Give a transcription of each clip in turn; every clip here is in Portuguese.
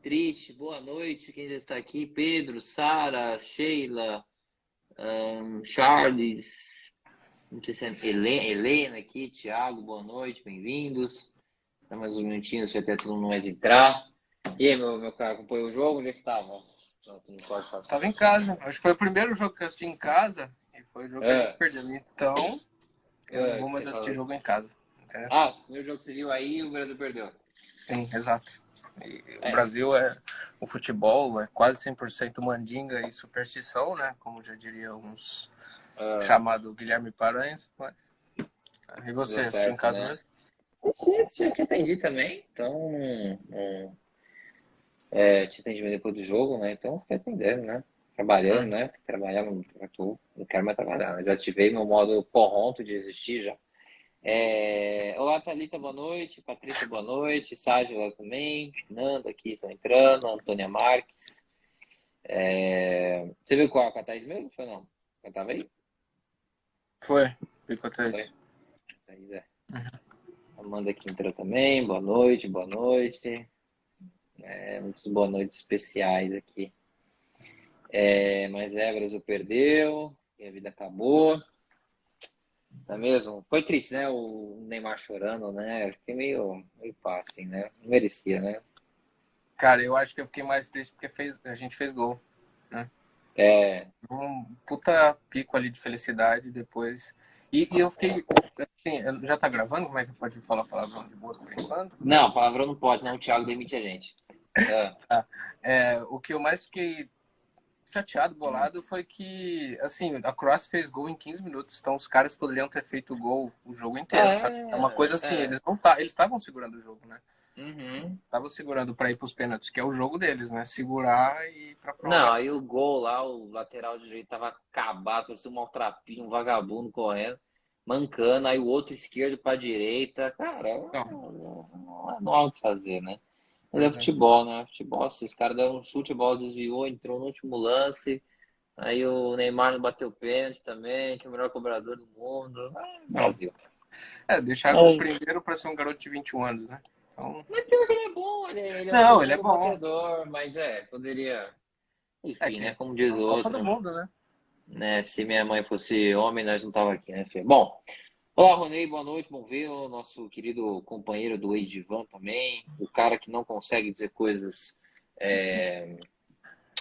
Triste, boa noite. Quem já está aqui? Pedro, Sara, Sheila, Charles, não sei se é Helena aqui, Thiago, boa noite, bem-vindos. Dá mais um minutinho, se até todo mundo mais entrar. E aí, meu cara, acompanhou o jogo? Onde é que estava? Tava em casa. Acho que foi o primeiro jogo que eu assisti em casa e foi o jogo que a gente perdeu. Então, eu não vou mais assistir jogo em casa. Entendeu? O primeiro jogo que você viu aí, o Brasil perdeu. Sim, exato. O Brasil o futebol é quase 100% mandinga e superstição, né? Como já diria alguns chamado Guilherme Paranhos. Mas... E você, assistiu em casa mesmo? Assisti aqui, atendi também. Então, te atendi depois do jogo, né? Então, fiquei atendendo, né? Trabalhando, né? Trabalhar, não quero mais trabalhar. Já ativei meu modo porronto de existir já. Olá, Thalita, boa noite. Patrícia, boa noite. Ságila também. Nanda aqui estão entrando. Antônia Marques. Você viu com a Thaís mesmo? Foi não? Ela tava aí? Foi. Vi com a Thaís. Thaís, Amanda aqui entrou também. Boa noite, boa noite. Muitas boa noites especiais aqui. Mas o Brasil perdeu. E a vida acabou. Não é mesmo? Foi triste, né? O Neymar chorando, né? Eu fiquei meio assim, né? Não merecia, né? Cara, eu acho que eu fiquei mais triste porque a gente fez gol, né? Um puta pico ali de felicidade depois. E eu fiquei... Assim, já tá gravando? Como é que pode falar palavrão de boas por enquanto? Não, palavrão não pode, não. O Thiago demite a gente. O que eu mais fiquei chateado, bolado, foi que, assim, a Croácia fez gol em 15 minutos, então os caras poderiam ter feito gol o jogo inteiro, sabe? É uma coisa assim, eles estavam segurando o jogo, né? Estavam segurando para ir pros pênaltis, que é o jogo deles, né? Segurar e ir pra prorrogação. Não, aí o gol lá, o lateral direito tava acabado, parecia um maltrapilho, um vagabundo correndo, mancando, aí o outro esquerdo pra direita. Cara, não há o que fazer, né? Mas é futebol, né? Futebol, se os caras deram um chute, a bola desviou, entrou no último lance. Aí o Neymar não bateu pênalti também, que é o melhor cobrador do mundo. Brasil. Deixaram o primeiro para ser um garoto de 21 anos, né? Então... Mas pior que ele é bom, ele é um bom batedor, mas poderia... Enfim, né? Como diz o outro. Copa do Mundo, né? Se minha mãe fosse homem, nós não tava aqui, né, Fê? Bom, olá, Ronei, boa noite, bom vê-lo. Nosso querido companheiro do Edivan também. O cara que não consegue dizer coisas...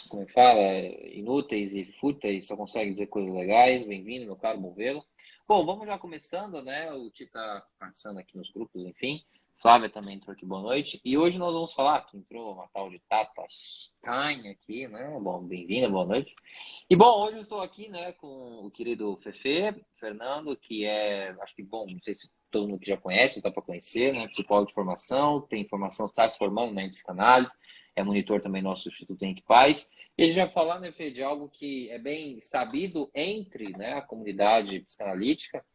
como é que fala? Inúteis e fúteis, só consegue dizer coisas legais. Bem-vindo, meu caro, bom vê-lo. Bom, vamos já começando, né? O Tio tá passando aqui nos grupos, enfim. Flávia também entrou aqui, boa noite. E hoje nós vamos falar que entrou uma tal de Tata Stein aqui, né? Bom, bem-vinda, boa noite. E bom, hoje eu estou aqui, né, com o querido Fefe, Fernando, que acho que, bom, não sei se todo mundo que já conhece, dá para conhecer, né? Psicólogo de formação, tem formação, está se formando, né, em psicanálise, é monitor também nosso do Instituto Henrique Paz. E a gente vai falar, né, Fê, de algo que é bem sabido entre, né, a comunidade psicanalítica,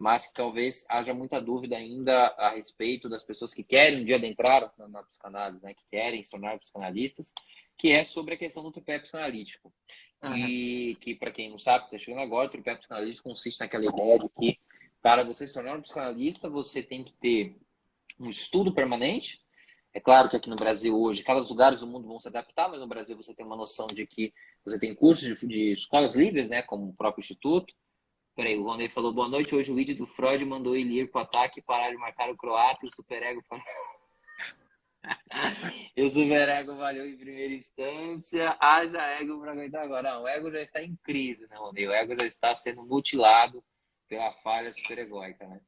mas que talvez haja muita dúvida ainda a respeito das pessoas que querem um dia adentrar na psicanálise, né, que querem se tornar psicanalistas, que é sobre a questão do tripé psicanalítico. E que, para quem não sabe, está chegando agora, o tripé psicanalítico consiste naquela ideia de que, para você se tornar um psicanalista, você tem que ter um estudo permanente. É claro que aqui no Brasil hoje, cada lugares do mundo vão se adaptar, mas no Brasil você tem uma noção de que você tem cursos de escolas livres, né, como o próprio Instituto. Peraí, o Ronei falou, boa noite, hoje o vídeo do Freud mandou ele ir pro ataque e parar de marcar o croata e o superego falou... E o superego valeu em primeira instância, haja ego para aguentar agora. Não, o ego já está em crise, né, Ronei? O ego já está sendo mutilado pela falha superegóica, né?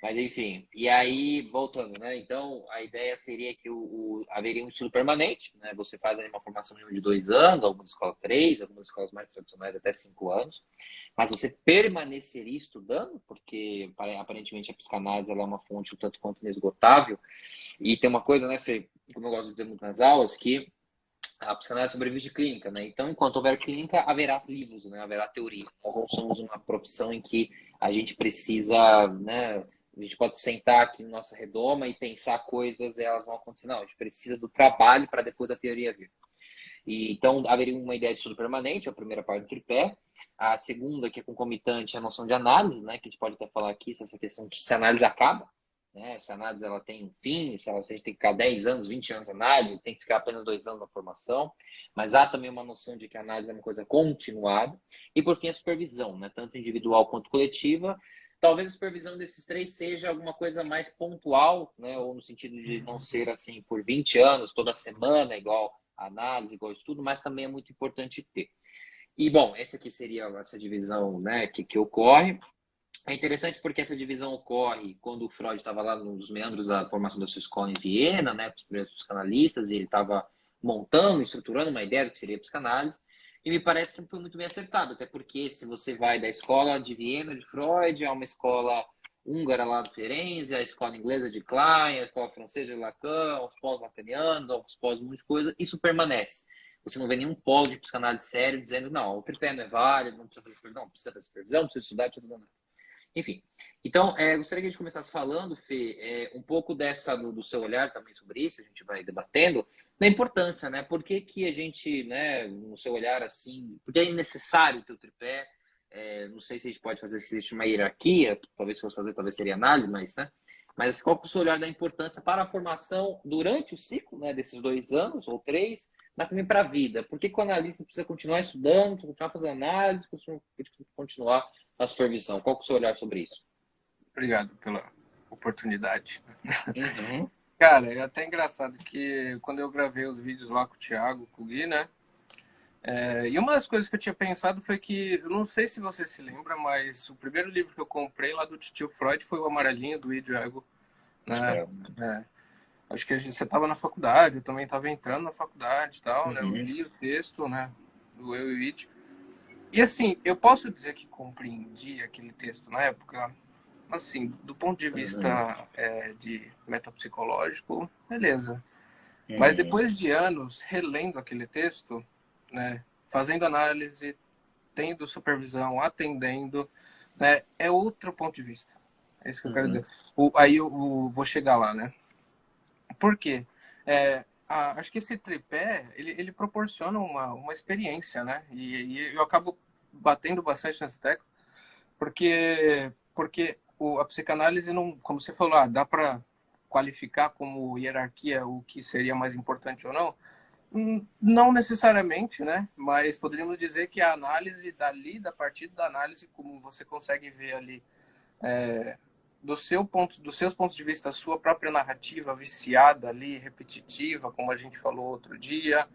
Mas enfim, e aí, voltando, né? Então, a ideia seria que haveria um estudo permanente, né? Você faz ali uma formação de 2 anos, algumas escolas 3, algumas escolas mais tradicionais até 5 anos, mas você permaneceria estudando, porque aparentemente a psicanálise ela é uma fonte um tanto quanto inesgotável. E tem uma coisa, né, Fê, como eu gosto de dizer muito nas aulas, que a psicanálise sobrevive de clínica, né? Então, enquanto houver clínica, haverá livros, né? Haverá teoria. Nós não somos uma profissão em que a gente precisa, né? A gente pode sentar aqui na nossa redoma e pensar coisas e elas vão acontecer. Não, a gente precisa do trabalho para depois a teoria vir. E, então, haveria uma ideia de estudo permanente, a primeira parte do tripé. A segunda, que é concomitante, é a noção de análise, né? Que a gente pode até falar aqui, se essa questão de se a análise acaba. né? Essa análise ela tem um fim, se a gente tem que ficar 10 anos, 20 anos na análise, tem que ficar apenas 2 anos na formação, mas há também uma noção de que a análise é uma coisa continuada. E, por fim, a supervisão, né? Tanto individual quanto coletiva. Talvez a supervisão desses três seja alguma coisa mais pontual, né? Ou no sentido de não ser assim por 20 anos, toda semana, igual a análise, igual estudo, mas também é muito importante ter. E, bom, essa aqui seria essa divisão, né, que ocorre. É interessante porque essa divisão ocorre quando o Freud estava lá nos meandros da formação da sua escola em Viena, né, com os primeiros psicanalistas, e ele estava montando, estruturando uma ideia do que seria a psicanálise. E me parece que foi muito bem acertado, até porque se você vai da escola de Viena de Freud a uma escola húngara lá do Firenze, a escola inglesa de Klein, a escola francesa de Lacan, os pós-lacanianos, os pós um monte de coisa, isso permanece. Você não vê nenhum polo de psicanálise sério dizendo, não, o tripé não é válido, não precisa fazer supervisão, não precisa fazer supervisão, não precisa estudar, não precisa fazer nada. Enfim, então, gostaria que a gente começasse falando, Fê, um pouco do seu olhar também sobre isso, a gente vai debatendo, da importância, né? Por que que a gente, né, no seu olhar, assim, porque é necessário ter o tripé, não sei se a gente pode fazer, se existe uma hierarquia, talvez se fosse fazer, talvez seria análise, mas qual que é o seu olhar da importância para a formação durante o ciclo, né, desses 2 anos ou 3, mas também para a vida? Por que que o analista precisa continuar estudando, continuar fazendo análise, continuar a supervisão? Qual que é o seu olhar sobre isso? Obrigado pela oportunidade. Uhum. Cara, é até engraçado que quando eu gravei os vídeos lá com o Thiago, com o Gui, né? E uma das coisas que eu tinha pensado foi que, eu não sei se você se lembra, mas o primeiro livro que eu comprei lá do Tio Freud foi o Amarelinho, do Thiago, né? Acho que você estava na faculdade, eu também estava entrando na faculdade e tal, né? Eu li o texto, né? Do Eu e o It. E assim, eu posso dizer que compreendi aquele texto na época, assim, do ponto de vista de metapsicológico, beleza. Mas depois de anos relendo aquele texto, né, fazendo análise, tendo supervisão, atendendo, né, é outro ponto de vista. É isso que eu quero dizer. Aí eu vou chegar lá, né? Por quê? Acho que esse tripé, ele proporciona uma experiência, né? E eu acabo batendo bastante nessa tecla, porque a psicanálise não, como você falou, dá para qualificar como hierarquia o que seria mais importante ou não? Não necessariamente, né? Mas poderíamos dizer que a análise da partida da análise, como você consegue ver ali, dos seus pontos de vista, a sua própria narrativa viciada ali, repetitiva, como a gente falou outro dia,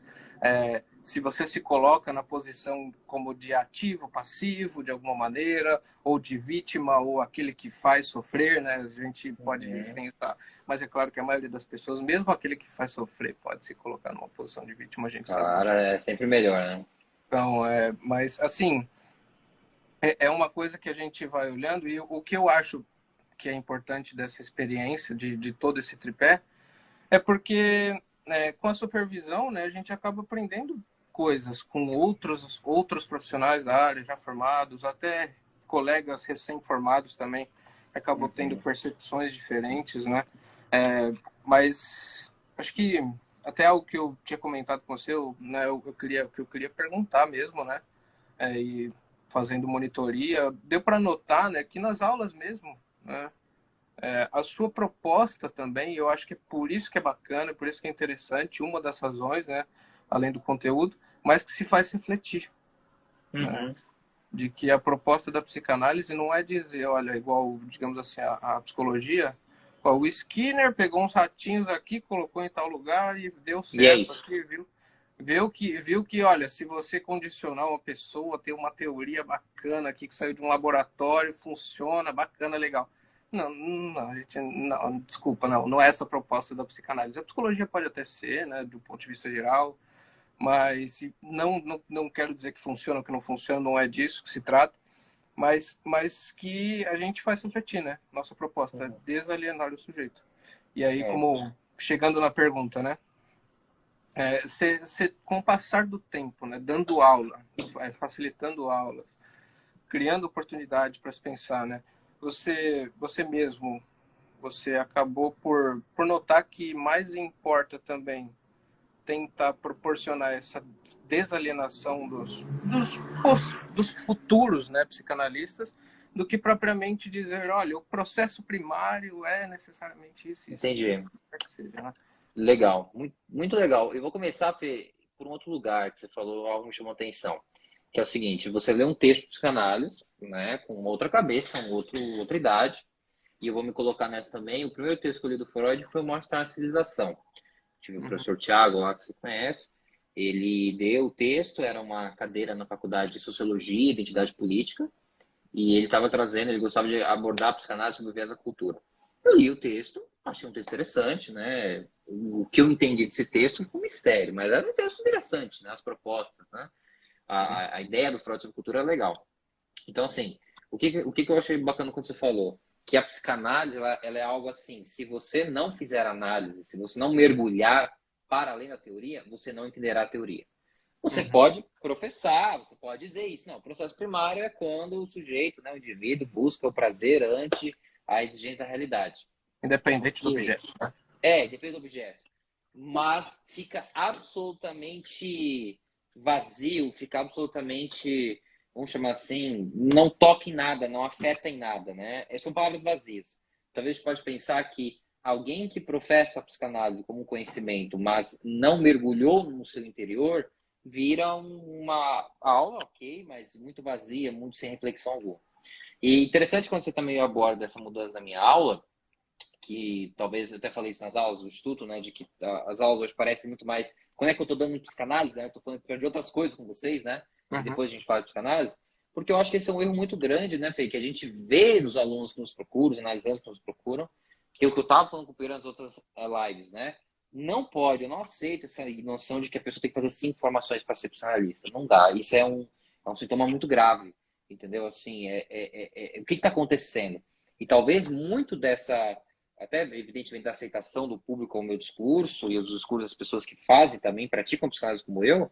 se você se coloca na posição como de ativo, passivo, de alguma maneira, ou de vítima, ou aquele que faz sofrer, né? A gente pode pensar, mas é claro que a maioria das pessoas, mesmo aquele que faz sofrer, pode se colocar numa posição de vítima, a gente sabe. Claro, é sempre melhor, né? Então, mas assim, é uma coisa que a gente vai olhando, e o que eu acho que é importante dessa experiência de todo esse tripé é porque com a supervisão, né, a gente acaba aprendendo coisas com outros profissionais da área já formados, até colegas recém-formados também acabam tendo percepções diferentes, né? Mas acho que até algo que eu tinha comentado com você, né, eu queria perguntar mesmo, né? E fazendo monitoria, deu para notar, né, que nas aulas mesmo, né, a sua proposta também, eu acho que é por isso que é bacana, por isso que é interessante, uma das razões, né, além do conteúdo, mas que se faz refletir. Né, de que a proposta da psicanálise não é dizer, olha, igual, digamos assim, a psicologia, o Skinner pegou uns ratinhos aqui, colocou em tal lugar e deu certo aqui, viu? Viu que, olha, se você condicionar uma pessoa, ter uma teoria bacana aqui que saiu de um laboratório, funciona, bacana, legal. Não, desculpa, não é essa a proposta da psicanálise. A psicologia pode até ser, né, do ponto de vista geral, mas não quero dizer que funciona ou que não funciona, não é disso que se trata, mas que a gente faz refletir, né? Nossa proposta é desalienar o sujeito. E aí, como chegando na pergunta, né? Com o passar do tempo, né, dando aula, facilitando aulas, criando oportunidade para se pensar, né, você mesmo, você acabou por notar que mais importa também tentar proporcionar essa desalienação dos futuros, né, psicanalistas, do que propriamente dizer, olha, o processo primário é necessariamente isso. Entendi. Seja, né? Legal, muito, muito legal. Eu vou começar, Fê, por um outro lugar que você falou, algo me chamou a atenção, que é o seguinte: você lê um texto de psicanálise, né, com uma outra cabeça, outra idade, e eu vou me colocar nessa também. O primeiro texto que eu li do Freud foi Mostrar a Civilização. Tive o professor Tiago lá, que você conhece. Ele deu o texto, era uma cadeira na faculdade de Sociologia e Identidade Política, e ele estava trazendo, ele gostava de abordar a psicanálise sobre o viés da cultura. Eu li o texto, achei um texto interessante, né? O que eu entendi desse texto ficou um mistério, mas era um texto interessante, né? As propostas, né? A ideia do Freud sobre cultura é legal. Então, assim, o que eu achei bacana quando você falou? Que a psicanálise, ela é algo assim, se você não fizer análise, se você não mergulhar para além da teoria, você não entenderá a teoria. Você pode professar, você pode dizer isso. Não, o processo primário é quando o sujeito, né, o indivíduo, busca o prazer ante a exigência da realidade. Independente do objeto. Depende do objeto. Mas fica absolutamente vazio, fica absolutamente, vamos chamar assim, não toca em nada, não afeta em nada, né? São palavras vazias. Talvez a gente pode pensar que alguém que professa a psicanálise como conhecimento, mas não mergulhou no seu interior, vira uma aula, ok, mas muito vazia, muito sem reflexão alguma. E interessante quando você também aborda essa mudança da minha aula, que talvez eu até falei isso nas aulas do Instituto, né, de que as aulas hoje parecem muito mais... Quando é que eu estou dando psicanálise, né? Eu estou falando de outras coisas com vocês, né? E depois a gente fala de psicanálise. Porque eu acho que esse é um erro muito grande, né, Fê? Que a gente vê nos alunos que nos procuram, os analisantes que nos procuram, que o que eu estava falando com o Pedro nas outras lives, né? Não pode, eu não aceito essa noção de que a pessoa tem que fazer 5 formações para ser psicanalista. Não dá. Isso é um sintoma muito grave, entendeu? Assim, o que está acontecendo? E talvez muito dessa, até evidentemente da aceitação do público ao meu discurso e os discursos das pessoas que fazem também, praticam psicanálise como eu,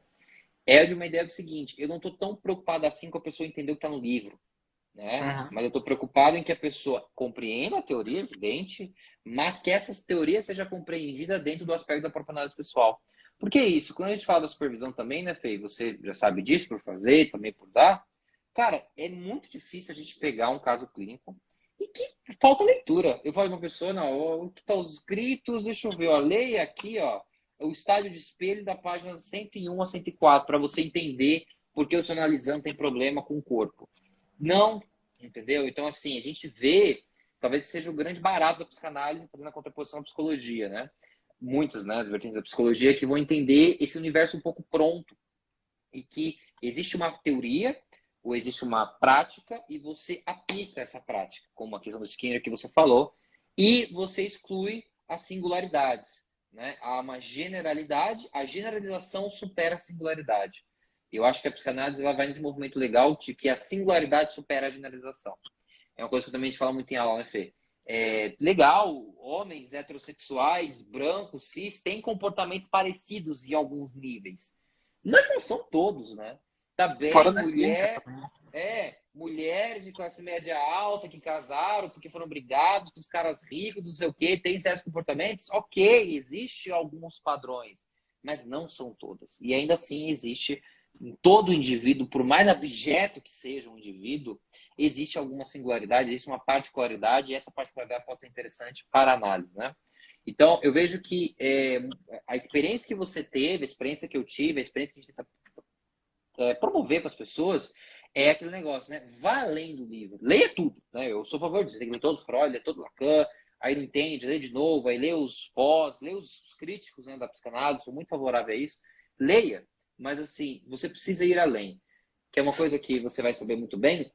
é de uma ideia do seguinte: eu não estou tão preocupado assim com a pessoa entender o que está no livro, né? Mas eu estou preocupado em que a pessoa compreenda a teoria, evidente, mas que essa teoria seja compreendida dentro do aspecto da própria análise pessoal. Por que isso? Quando a gente fala da supervisão também, né, Fê? Você já sabe disso por fazer, também por dar. Cara, é muito difícil a gente pegar um caso clínico e que falta leitura. Eu falo de uma pessoa, não, o que tá os gritos, deixa eu ver, ó, leia aqui, ó, o estádio de espelho da página 101 a 104, para você entender por que o seu analisando tem problema com o corpo. Não, entendeu? Então, assim, a gente vê, talvez seja o grande barato da psicanálise fazendo a contraposição à psicologia, né? Muitas, né, vertentes da psicologia que vão entender esse universo um pouco pronto e que existe uma teoria ou existe uma prática e você aplica essa prática, como a questão do Skinner que você falou, e você exclui as singularidades, né? Há uma generalidade, a generalização supera a singularidade. Eu acho que a psicanálise ela vai nesse movimento legal de que a singularidade supera a generalização. É uma coisa que também a gente fala muito em aula, né, Fê? Legal, homens heterossexuais, brancos, cis, têm comportamentos parecidos em alguns níveis. Mas não são todos, né? Tá bem, mulheres de classe média alta que casaram porque foram brigados com os caras ricos, não sei o quê, tem certos comportamentos. Ok, existe alguns padrões, mas não são todas. E ainda assim existe em todo indivíduo, por mais abjeto que seja um indivíduo, existe alguma singularidade, existe uma particularidade, e essa particularidade pode ser interessante para a análise, né? Então, eu vejo que a experiência que você teve, a experiência que eu tive, a experiência que a gente tenta promover para as pessoas é aquele negócio, né? Vá além do livro. Leia tudo, né? Eu sou a favor disso. Tem que ler todo Freud, ler todo Lacan, aí não entende, lê de novo, aí lê os pós, lê os críticos, né, da psicanálise, sou muito favorável a isso. Leia, mas assim, você precisa ir além. Que é uma coisa que você vai saber muito bem,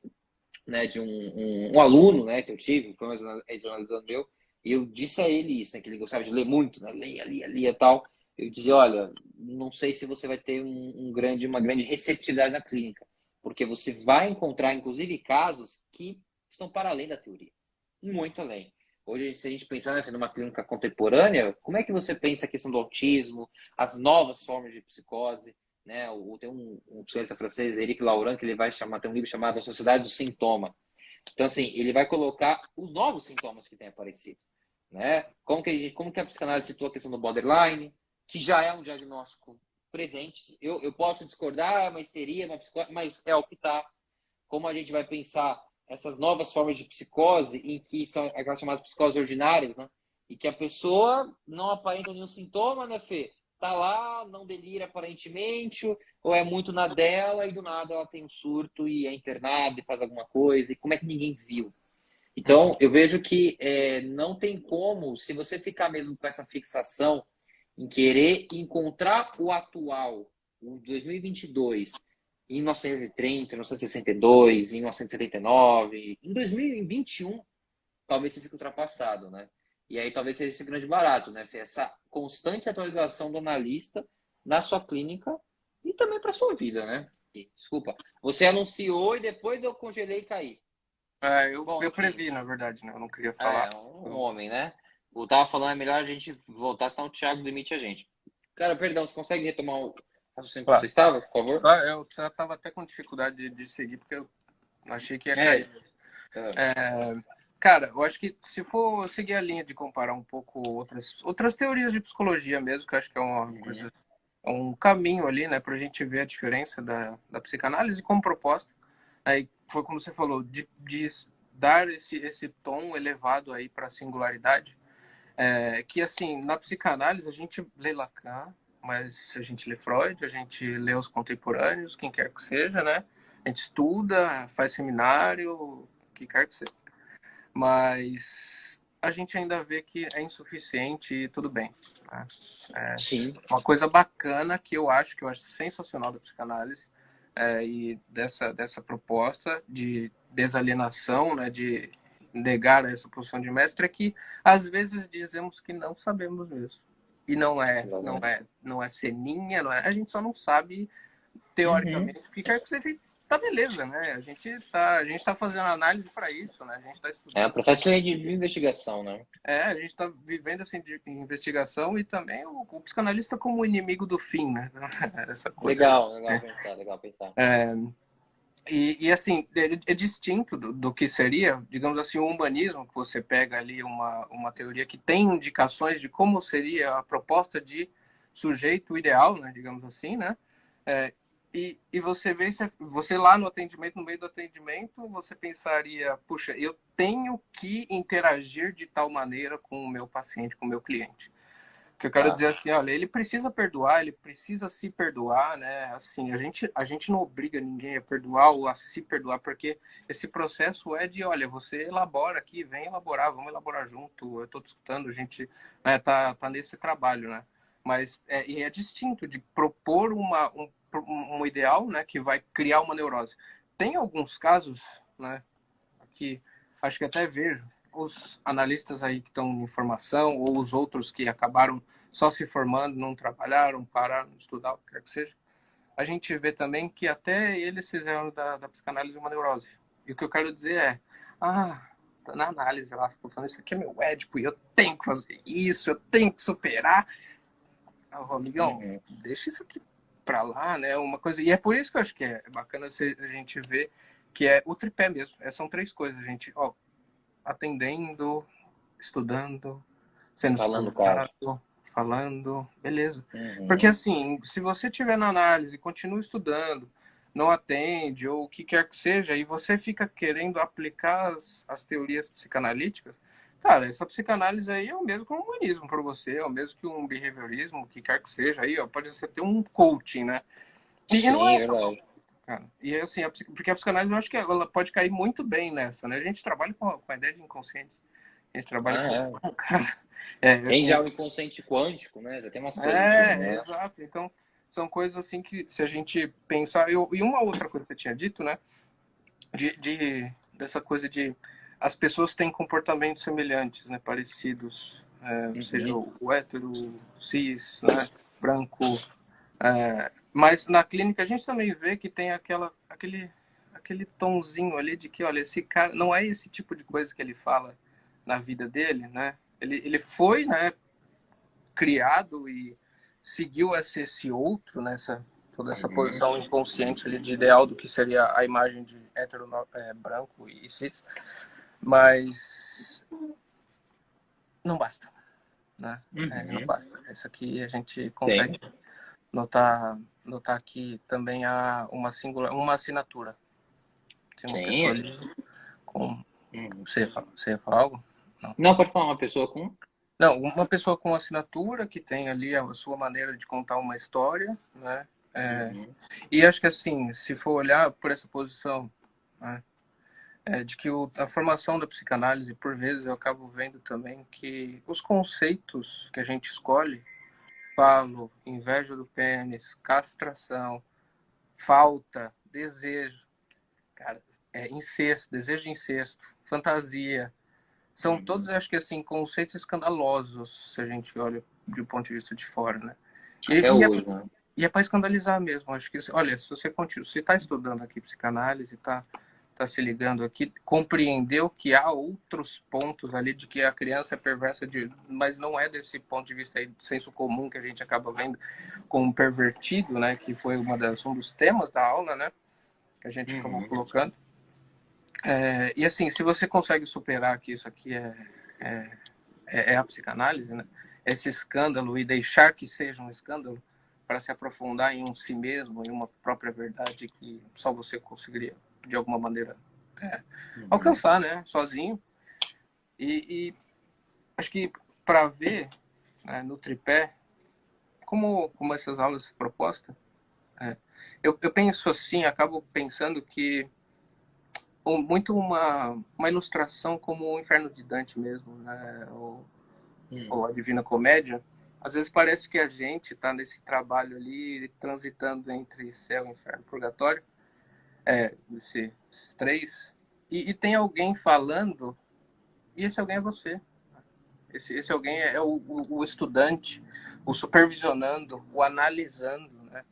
né, de um aluno, né, que eu tive, foi um ex-analisando meu, e eu disse a ele isso, né, que ele gostava de ler muito, né, lia e tal. Eu dizia, olha, não sei se você vai ter uma grande receptividade na clínica, porque você vai encontrar, inclusive, casos que estão para além da teoria, muito além. Hoje, se a gente pensar, né, numa clínica contemporânea, como é que você pensa a questão do autismo, as novas formas de psicose, né? Tem um psiquiatra francês, Éric Laurent, que ele vai tem um livro chamado A Sociedade do Sintoma. Então, assim, ele vai colocar os novos sintomas que têm aparecido, né? Como que a psicanálise situa a questão do borderline, que já é um diagnóstico presente. Eu posso discordar, uma histeria, uma psicose, mas é o que está. Como a gente vai pensar essas novas formas de psicose, em que são aquelas chamadas psicoses ordinárias, né? E que a pessoa não aparenta nenhum sintoma, né, Fê? Tá lá, não delira aparentemente, ou é muito na dela e do nada ela tem um surto e é internada e faz alguma coisa, e como é que ninguém viu? Então, eu vejo que não tem como, se você ficar mesmo com essa fixação em querer encontrar o atual, o 2022, em 1930, em 1962, em 1979, em 2021, talvez você fique ultrapassado, né? E aí talvez seja esse grande barato, né? Essa constante atualização do analista na sua clínica e também para sua vida, né? Desculpa, você anunciou e depois eu congelei e caí. Eu previ, na verdade, né? Eu não queria falar. Um homem, né? Eu tava falando, é melhor a gente voltar, senão o Thiago demite a gente. Cara, perdão, você consegue retomar o raciocínio que Claro. você estava, por favor? Eu tava até com dificuldade de seguir, porque eu achei que ia cair. Cara, eu acho que se for seguir a linha de comparar um pouco outras teorias de psicologia mesmo, que eu acho que é uma coisa, é um caminho ali, né, pra gente ver a diferença da psicanálise como proposta. Aí foi como você falou, de dar esse tom elevado aí para a singularidade. Que, assim, na psicanálise a gente lê Lacan, mas a gente lê Freud, a gente lê os contemporâneos, quem quer que seja, né? A gente estuda, faz seminário, o que quer que seja. Mas a gente ainda vê que é insuficiente e tudo bem. Né? Sim. Uma coisa bacana que eu acho sensacional da psicanálise e dessa proposta de desalienação, né, de negar essa posição de mestre, é que às vezes dizemos que não sabemos mesmo. E não é ceninha, a gente só não sabe teoricamente o que quer que seja. Tá beleza, né? A gente tá fazendo análise para isso, né? A gente tá estudando. É um processo de investigação, né? A gente tá vivendo essa investigação e também o psicanalista como inimigo do fim, né? Essa coisa Legal pensar. E assim, é distinto do que seria, digamos assim, o humanismo, que você pega ali uma teoria que tem indicações de como seria a proposta de sujeito ideal, né, digamos assim, né? E você vê, você lá no atendimento, no meio do atendimento, você pensaria, puxa, eu tenho que interagir de tal maneira com o meu paciente, com o meu cliente. O que eu quero dizer assim, olha, ele precisa perdoar, ele precisa se perdoar, né? Assim, a gente não obriga ninguém a perdoar ou a se perdoar, porque esse processo é de, olha, você elabora aqui, vem elaborar, vamos elaborar junto, eu estou discutindo, a gente tá nesse trabalho, né? Mas é distinto de propor um ideal, né, que vai criar uma neurose. Tem alguns casos, né, que acho que até vejo os analistas aí que estão em formação ou os outros que acabaram só se formando, não trabalharam, pararam de estudar, o que quer que seja, a gente vê também que até eles fizeram da psicanálise uma neurose. E o que eu quero dizer é, tá na análise lá, ficou falando, isso aqui é meu édipo e eu tenho que fazer isso, eu tenho que superar. Amigão, deixa isso aqui pra lá, né? Uma coisa. E é por isso que eu acho que é bacana a gente ver que é o tripé mesmo. São três coisas, gente. Atendendo, estudando, sendo escutado, falando, beleza. Porque assim, se você estiver na análise, continua estudando, não atende, ou o que quer que seja, e você fica querendo aplicar as teorias psicanalíticas, cara, essa psicanálise aí é o mesmo que um humanismo para você, é o mesmo que um behaviorismo, o que quer que seja, aí, pode ser ter um coaching, né? E Sim, não é verdade. cara. E assim, porque a psicanálise eu acho que ela pode cair muito bem nessa, né? A gente trabalha com a ideia de inconsciente. A gente trabalha com cara. Tem já o inconsciente quântico, né? Já tem umas coisas assim, né? Exato. Então, são coisas assim que se a gente pensar. E uma outra coisa que eu tinha dito, né? Dessa coisa de as pessoas têm comportamentos semelhantes, né? Parecidos. Seja o hétero, cis, né? Branco. Mas na clínica a gente também vê que tem aquele tonzinho ali de que, olha, esse cara não é esse tipo de coisa que ele fala na vida dele, né? Ele foi, né, criado e seguiu esse outro, né, toda essa posição inconsciente ali de ideal do que seria a imagem de hétero branco e cis, mas não basta, né? Não basta. Isso aqui a gente consegue notar aqui também há uma assinatura. Tem uma pessoa ali Você ia falar algo? Não, pode falar uma pessoa com... Não, uma pessoa com assinatura que tem ali a sua maneira de contar uma história, né? E acho que assim, se for olhar por essa posição, né, de que a formação da psicanálise, por vezes, eu acabo vendo também que os conceitos que a gente escolhe, falo, inveja do pênis, castração, falta, desejo, cara, incesto, desejo de incesto, fantasia, são todos, acho que assim, conceitos escandalosos, se a gente olha do ponto de vista de fora, né? Até hoje, né? E é para escandalizar mesmo. Acho que, olha, se você continua, você está estudando aqui psicanálise, tá se ligando aqui, compreendeu que há outros pontos ali de que a criança é perversa, mas não é desse ponto de vista aí do senso comum que a gente acaba vendo como pervertido, né? Que foi um dos temas da aula, né? Que a gente acabou colocando. E assim, se você consegue superar que isso aqui é a psicanálise, né? Esse escândalo e deixar que seja um escândalo para se aprofundar em um si mesmo, em uma própria verdade que só você conseguiria, de alguma maneira, alcançar, né? Sozinho. E acho que para ver, né, no tripé como essas aulas propostas, eu penso assim, acabo pensando que muito uma ilustração como o Inferno de Dante mesmo, né? Ou a Divina Comédia. Às vezes parece que a gente está nesse trabalho ali, transitando entre céu, inferno e purgatório, esses três, e tem alguém falando, e esse alguém é você. Esse alguém é o estudante, o supervisionando, o analisando, né?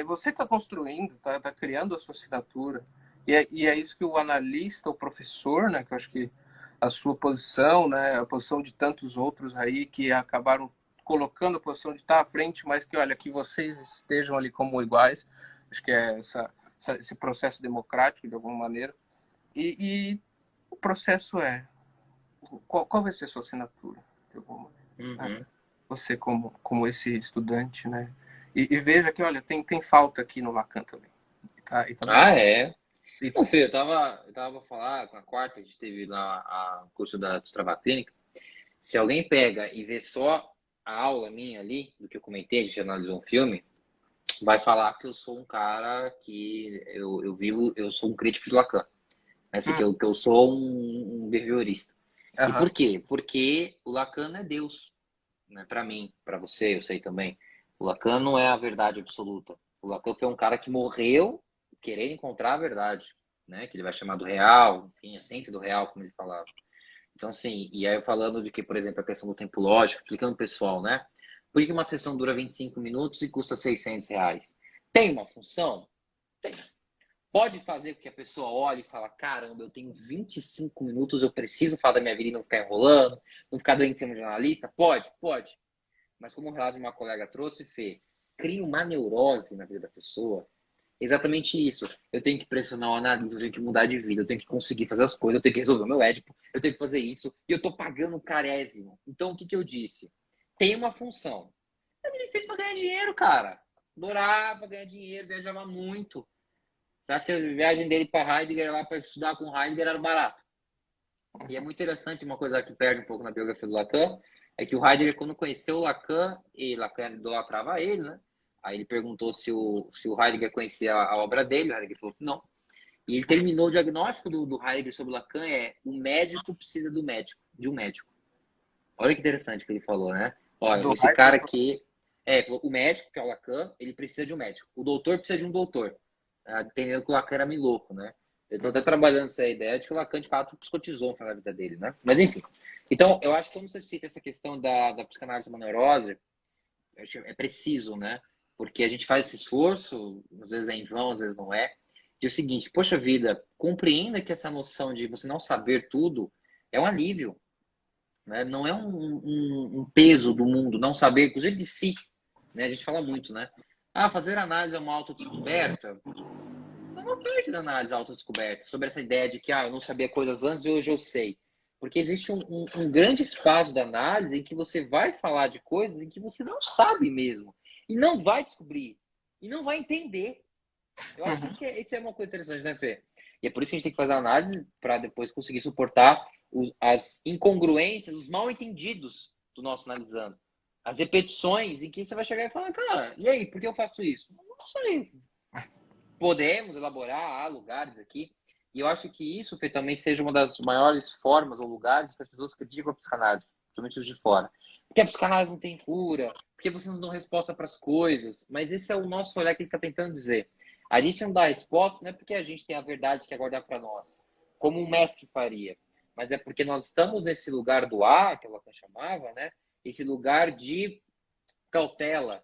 Você está construindo, tá criando a sua assinatura. E é isso que o analista, o professor, né, que eu acho que a sua posição, né, a posição de tantos outros aí que acabaram colocando a posição de estar à frente, mas que, olha, que vocês estejam ali como iguais. Acho que é esse processo democrático, de alguma maneira. E o processo qual vai ser a sua assinatura, de alguma maneira? Você como esse estudante, né? E veja que, olha, tem falta aqui no Lacan também. É? Não, Fê, eu tava pra falar, com a quarta, a gente teve lá o curso da Destrava Clínica. Se alguém pega e vê só a aula minha ali, do que eu comentei, a gente analisou um filme, vai falar que eu sou um cara que eu sou um crítico de Lacan. Assim, que eu sou um behaviorista. E por quê? Porque o Lacan não é Deus, né? Para mim, para você, eu sei também. O Lacan não é a verdade absoluta. O Lacan foi um cara que morreu querendo encontrar a verdade, né? Que ele vai chamar do real, enfim, a essência do real, como ele falava. Então, assim, e aí eu falando de que, por exemplo, a questão do tempo lógico, explicando pro pessoal, né? Por que uma sessão dura 25 minutos e custa R$ 600? Tem uma função? Tem. Pode fazer com que a pessoa olhe e fale, caramba, eu tenho 25 minutos, eu preciso falar da minha vida e não ficar enrolando, não ficar dando em cima de jornalista? Pode. Mas como o relato de uma colega trouxe, Fê, cria uma neurose na vida da pessoa. Exatamente isso. Eu tenho que pressionar o analista, eu tenho que mudar de vida, eu tenho que conseguir fazer as coisas, eu tenho que resolver o meu édipo, eu tenho que fazer isso, e eu tô pagando um carésimo. Então, o que eu disse? Tem uma função. Mas ele fez pra ganhar dinheiro, cara. Adorava ganhar dinheiro, viajava muito. Você acha que a viagem dele para Heidegger lá para estudar com Heidegger era barato? E é muito interessante, uma coisa que perde um pouco na biografia do Lacan, é que o Heidegger, quando conheceu o Lacan, e Lacan idolatrava ele, né? Aí ele perguntou se o Heidegger conhecia a obra dele, o Heidegger falou que não. E ele terminou o diagnóstico do Heidegger sobre o Lacan, o médico precisa do médico, de um médico. Olha que interessante que ele falou, né? Olha, esse cara aqui, o médico, que é o Lacan, ele precisa de um médico. O doutor precisa de um doutor. Entendendo que o Lacan era meio louco, né? Eu estou até trabalhando essa ideia de que o Lacan, de fato, psicotizou na vida dele, né? Mas, enfim. Então, eu acho que quando você cita essa questão da psicanálise uma neurose, é preciso, né? Porque a gente faz esse esforço, às vezes é em vão, às vezes não é, de o seguinte, poxa vida, compreenda que essa noção de você não saber tudo é um alívio, né? Não é um peso do mundo, não saber, inclusive de si, né? A gente fala muito, né? Fazer análise é uma autodescoberta. É uma parte da análise autodescoberta, sobre essa ideia de que eu não sabia coisas antes e hoje eu sei. Porque existe um grande espaço da análise em que você vai falar de coisas em que você não sabe mesmo. E não vai descobrir. E não vai entender. Eu acho que isso é uma coisa interessante, né, Fê? E é por isso que a gente tem que fazer a análise para depois conseguir suportar as incongruências, os mal entendidos do nosso analisando. As repetições em que você vai chegar e falar, cara, e aí, por que eu faço isso? Não sei. Podemos elaborar, há lugares aqui. E eu acho que isso, Fê, também seja uma das maiores formas ou lugares que as pessoas criticam a psicanálise, principalmente os de fora. Porque a psicanálise não tem cura, porque vocês não dão resposta para as coisas. Mas esse é o nosso olhar que ele está tentando dizer. A gente não dá resposta não é porque a gente tem a verdade que é guardar para nós, como um mestre faria. Mas é porque nós estamos nesse lugar do A, que o Lacan chamava, né? Esse lugar de cautela,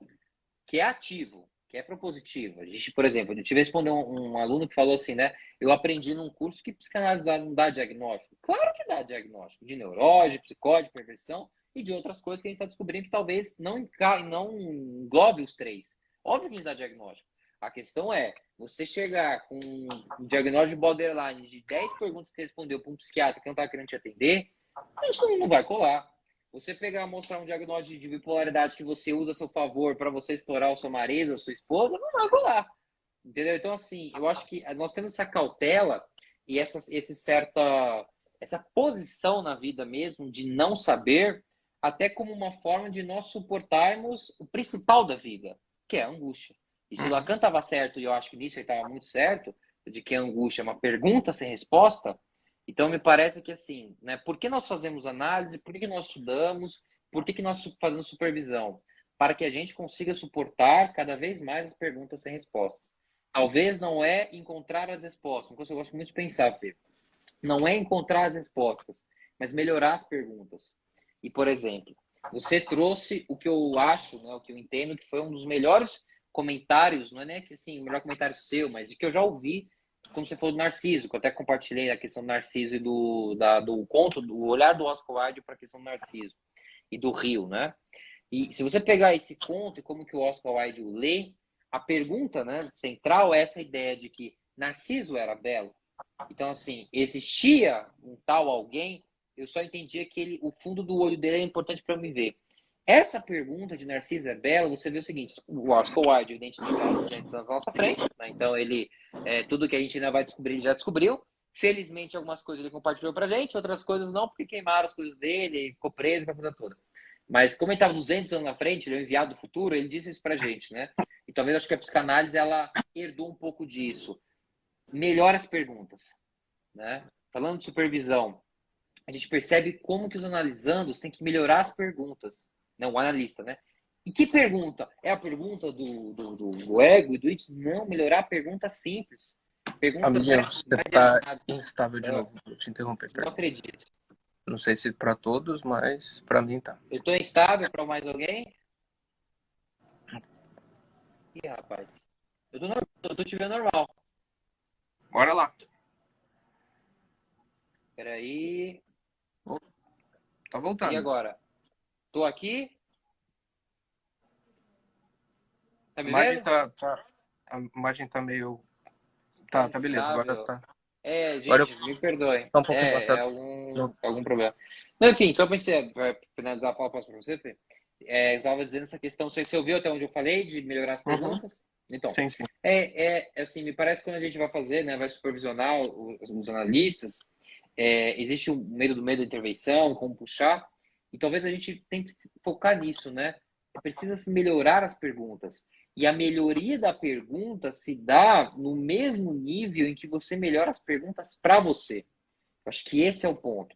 que é ativo, que é propositivo. A gente, por exemplo, eu tive que responder um aluno que falou assim, né? Eu aprendi num curso que psicanálise não dá diagnóstico. Claro que dá diagnóstico de neurose, psicose, perversão e de outras coisas que a gente está descobrindo que talvez não englobe os três. Óbvio que a gente dá diagnóstico. A questão é, você chegar com um diagnóstico de borderline de 10 perguntas que você respondeu para um psiquiatra que não está querendo te atender, isso não vai colar. Você pegar, mostrar um diagnóstico de bipolaridade que você usa a seu favor para você explorar o seu marido, a sua esposa, não vai rolar. Entendeu? Então, assim, eu acho que nós temos essa cautela e essa posição na vida mesmo de não saber, até como uma forma de nós suportarmos o principal da vida, que é a angústia. E se o Lacan estava certo, e eu acho que nisso ele estava muito certo, de que a angústia é uma pergunta sem resposta, então me parece que assim, né, por que nós fazemos análise, por que nós estudamos, por que nós fazemos supervisão? Para que a gente consiga suportar cada vez mais as perguntas sem respostas. Talvez não é encontrar as respostas, uma coisa que eu gosto muito de pensar, Fê. Não é encontrar as respostas, mas melhorar as perguntas. E, por exemplo, você trouxe o que eu acho, né, o que eu entendo que foi um dos melhores comentários, não é nem que assim, o melhor comentário seu, mas de que eu já ouvi quando você falou do Narciso, que eu até compartilhei a questão do Narciso e do conto, do olhar do Oscar Wilde para a questão do Narciso e do Rio, né? E se você pegar esse conto e como que o Oscar Wilde o lê, a pergunta, né, central é essa ideia de que Narciso era belo. Então, assim, existia um tal alguém, eu só entendia que o fundo do olho dele é importante para me ver. Essa pergunta de Narciso é bela, você vê o seguinte, o Oscar Wilde, evidentemente, está 200 anos na nossa frente, né? Então tudo que a gente ainda vai descobrir, ele já descobriu. Felizmente, algumas coisas ele compartilhou pra gente, outras coisas não, porque queimaram as coisas dele, ficou preso, aquela coisa toda. Mas como ele estava 200 anos na frente, ele é o enviado do futuro, ele disse isso pra gente, né? E talvez acho que a psicanálise, ela herdou um pouco disso. Melhora as perguntas, né? Falando de supervisão, a gente percebe como que os analisandos têm que melhorar as perguntas. Não, o analista, né? E que pergunta? É a pergunta do ego e do it? Não, melhorar a pergunta simples. Pergunta Amigo, você tá instável de novo. Vou te interromper, não perdão. acredito. Não sei se para todos, mas para mim tá. Eu tô instável para mais alguém? Ih, rapaz. Eu tô te vendo normal. Bora lá. Peraí. Tá voltando. E agora? Tô aqui? Tá me vendo? A imagem tá meio... Tá beleza. Agora tá. Gente, Agora me perdoe. tá um pouco Algum problema. Não, enfim, só para finalizar a fala, posso para você, Fê? Eu estava dizendo essa questão, você ouviu até onde eu falei, de melhorar as perguntas? Então, sim, sim. assim, me parece que quando a gente vai fazer, né, vai supervisionar os analistas, existe o medo da intervenção, como puxar, e talvez a gente tenha que focar nisso, né? Precisa se melhorar as perguntas. E a melhoria da pergunta se dá no mesmo nível em que você melhora as perguntas para você. Eu acho que esse é o ponto.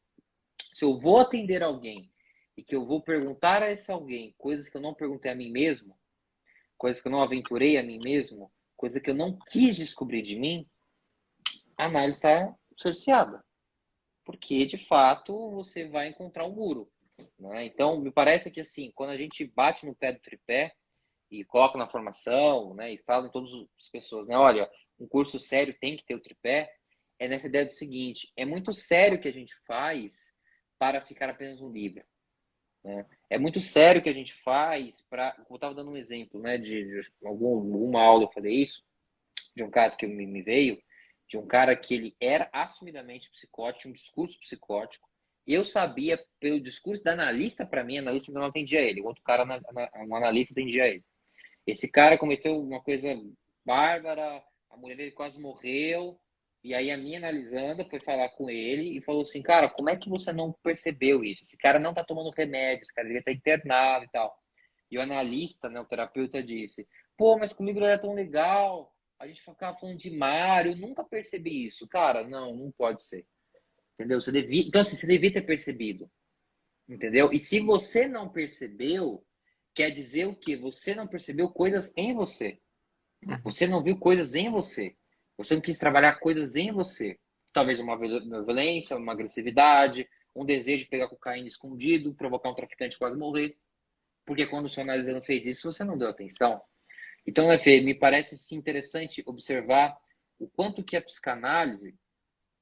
Se eu vou atender alguém e que eu vou perguntar a esse alguém coisas que eu não perguntei a mim mesmo, coisas que eu não aventurei a mim mesmo, coisas que eu não quis descobrir de mim, a análise está cerceada. Porque, de fato, você vai encontrar um muro. Né? Então, me parece que, assim, quando a gente bate no pé do tripé, e coloca na formação, né, e fala em todas as pessoas, né, olha, um curso sério tem que ter o tripé, é nessa ideia do seguinte, é muito sério o que a gente faz para ficar apenas um livro, né? É muito sério o que a gente faz para, eu estava dando um exemplo, né, de alguma aula eu falei isso, de um caso que me veio, de um cara que ele era assumidamente psicótico, um discurso psicótico, e eu sabia pelo discurso da analista, para mim, a analista não atendia ele, o outro cara, um analista atendia ele. Esse cara cometeu uma coisa bárbara, a mulher dele quase morreu, E aí a minha analisando foi falar com ele e falou assim, cara, como é que você não percebeu isso? Esse cara não tá tomando remédio, esse cara devia estar internado e tal. E o analista, né, o terapeuta disse, pô, mas comigo não era tão legal, a gente ficava falando de Mario, eu nunca percebi isso. Cara, não pode ser. Entendeu? Você devia, então assim, você devia ter percebido. Entendeu? E se você não percebeu, quer dizer o quê? Você não percebeu coisas em você. Você não viu coisas em você. Você não quis trabalhar coisas em você. Talvez uma violência, uma agressividade, um desejo de pegar cocaína escondido, provocar um traficante quase morrer. Porque quando o seu analisando fez isso, você não deu atenção. Então, Efe, me parece sim, interessante observar o quanto que a psicanálise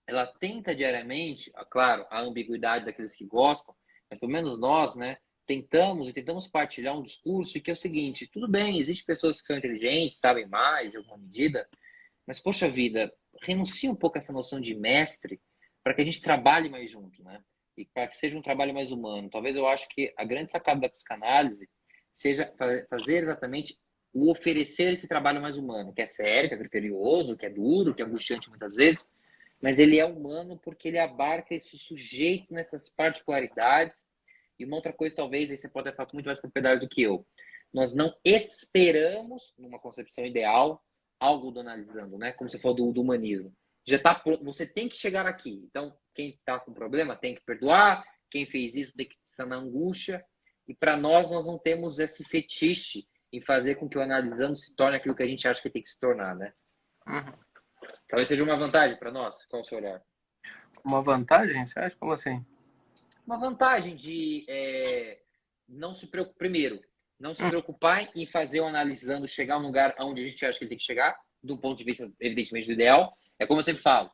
ela tenta diariamente, claro, a ambiguidade daqueles que gostam, mas pelo menos nós, né, tentamos partilhar um discurso que é o seguinte, tudo bem, existem pessoas que são inteligentes, sabem mais em alguma medida, mas poxa vida, renuncia um pouco a essa noção de mestre para que a gente trabalhe mais junto, né? E para que seja um trabalho mais humano. Talvez eu acho que a grande sacada da psicanálise seja fazer exatamente o oferecer esse trabalho mais humano, que é sério, que é criterioso, que é duro, que é angustiante muitas vezes, mas ele é humano porque ele abarca esse sujeito nessas particularidades. E uma outra coisa, talvez, aí você pode falar com muito mais propriedade do que eu. Nós não esperamos, numa concepção ideal, algo do analisando, né? Como você falou do humanismo. Já tá pronto, você tem que chegar aqui. Então, quem está com problema tem que perdoar, quem fez isso tem que estar na angústia. E para nós não temos esse fetiche em fazer com que o analisando se torne aquilo que a gente acha que tem que se tornar, né? Uhum. Talvez seja uma vantagem para nós. Qual o seu olhar? Uma vantagem? Você acha? Como assim? Uma vantagem de não se preocupar, primeiro, não se preocupar em fazer o analisando chegar a um lugar onde a gente acha que ele tem que chegar, do ponto de vista, evidentemente, do ideal. É como eu sempre falo.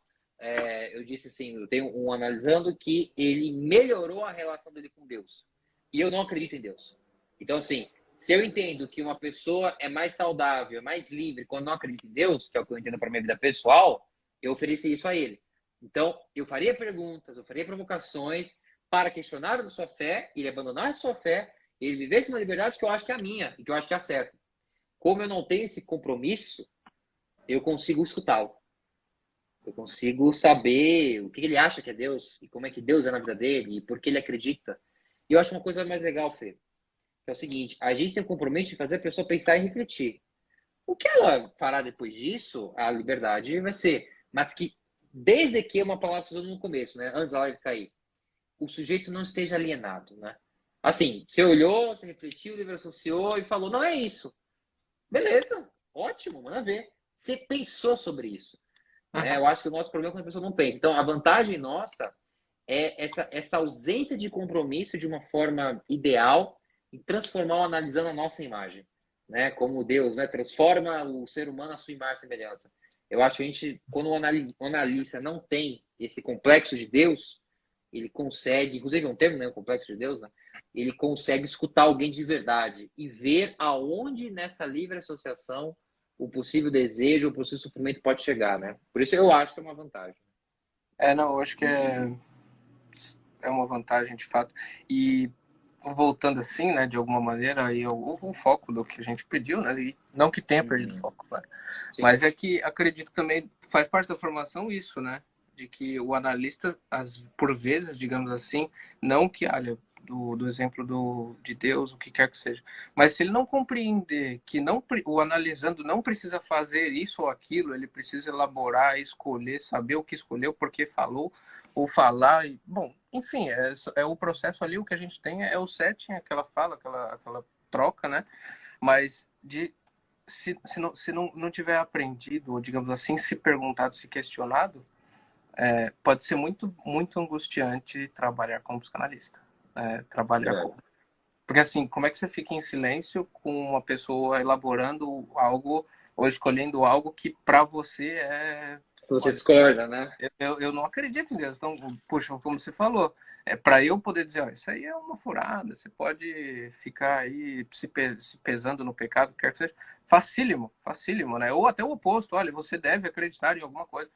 Eu disse assim, eu tenho um analisando que ele melhorou a relação dele com Deus. E eu não acredito em Deus. Então, assim, se eu entendo que uma pessoa é mais saudável, é mais livre quando não acredita em Deus, que é o que eu entendo para minha vida pessoal, eu ofereci isso a ele. Então, eu faria perguntas, eu faria provocações para questionar a sua fé, ele abandonar a sua fé, ele vivesse uma liberdade que eu acho que é a minha e que eu acho que é a certa. Como eu não tenho esse compromisso, eu consigo escutá-lo. Eu consigo saber o que ele acha que é Deus e como é que Deus é na vida dele e por que ele acredita. E eu acho uma coisa mais legal, Fê, que é o seguinte, a gente tem o compromisso de fazer a pessoa pensar e refletir. O que ela fará depois disso, a liberdade vai ser. Mas que, desde que uma palavra que você usou no começo, né? Antes da live cair, o sujeito não esteja alienado, né? Assim, você olhou, você refletiu, livre associou e falou, não é isso. Beleza, ótimo, manda ver. Você pensou sobre isso. Né? Eu acho que o nosso problema é quando a pessoa não pensa. Então, a vantagem nossa é essa ausência de compromisso de uma forma ideal e transformar o analisando a nossa imagem. Né? Como Deus, né? Transforma o ser humano à sua imagem e semelhança. Eu acho que a gente, quando o analista não tem esse complexo de Deus, ele consegue, inclusive é um termo, né, o complexo de Deus, né? Ele consegue escutar alguém de verdade e ver aonde nessa livre associação o possível desejo, o possível sofrimento pode chegar, né? Por isso eu acho que é uma vantagem. Não, eu acho que é uma vantagem de fato. E voltando assim, né, de alguma maneira, aí o foco do que a gente pediu, né? E não que tenha perdido foco, claro. Mas é que acredito também faz parte da formação isso, né? De que o analista, por vezes, digamos assim, não que, olha, do exemplo de Deus, o que quer que seja, mas se ele não compreender que o analisando não precisa fazer isso ou aquilo, ele precisa elaborar, escolher, saber o que escolheu, por que falou, ou falar, bom, enfim, é o processo ali, o que a gente tem é o setting, aquela fala, aquela troca, né? Mas se não tiver aprendido, ou digamos assim, se perguntado, se questionado, pode ser muito, muito angustiante trabalhar como psicanalista. Porque assim, como é que você fica em silêncio com uma pessoa elaborando algo ou escolhendo algo que para você é... Você discorda, né? Eu não acredito em Deus. Então, puxa, como você falou, para eu poder dizer, ó, isso aí é uma furada, você pode ficar aí se pesando no pecado, quer que seja, facílimo, facílimo, né? Ou até o oposto, olha, você deve acreditar em alguma coisa.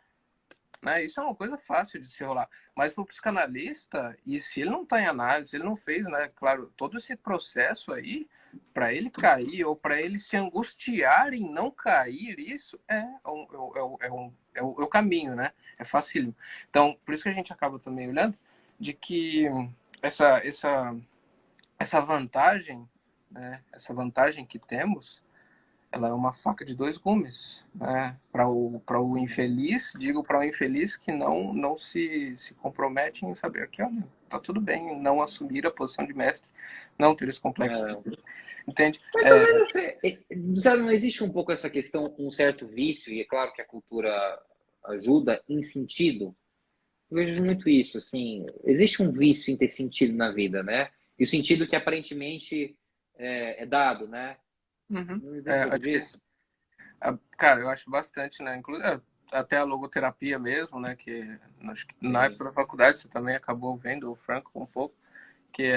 Né? Isso é uma coisa fácil de se rolar. Mas para o psicanalista, e se ele não está em análise, ele não fez, né? Claro, todo esse processo aí, para ele cair ou para ele se angustiar em não cair, isso é o caminho, né? É facílimo. Então, por isso que a gente acaba também olhando de que essa vantagem, né? Essa vantagem que temos, ela é uma faca de dois gumes, né? Para o infeliz, digo para o infeliz que não se compromete em saber que, olha, tá tudo bem não assumir a posição de mestre, não ter esse complexo de Deus. Entende? Mas talvez, sabe, não existe um pouco essa questão, um certo vício, e é claro que a cultura ajuda em sentido. Eu vejo muito isso, assim, existe um vício em ter sentido na vida, né? E o sentido que aparentemente é dado, né? Uhum. Não tem um pouco disso? Cara, eu acho bastante, né? Até a logoterapia mesmo, né? Que acho que na Sim. época da faculdade você também acabou vendo o Franco um pouco, que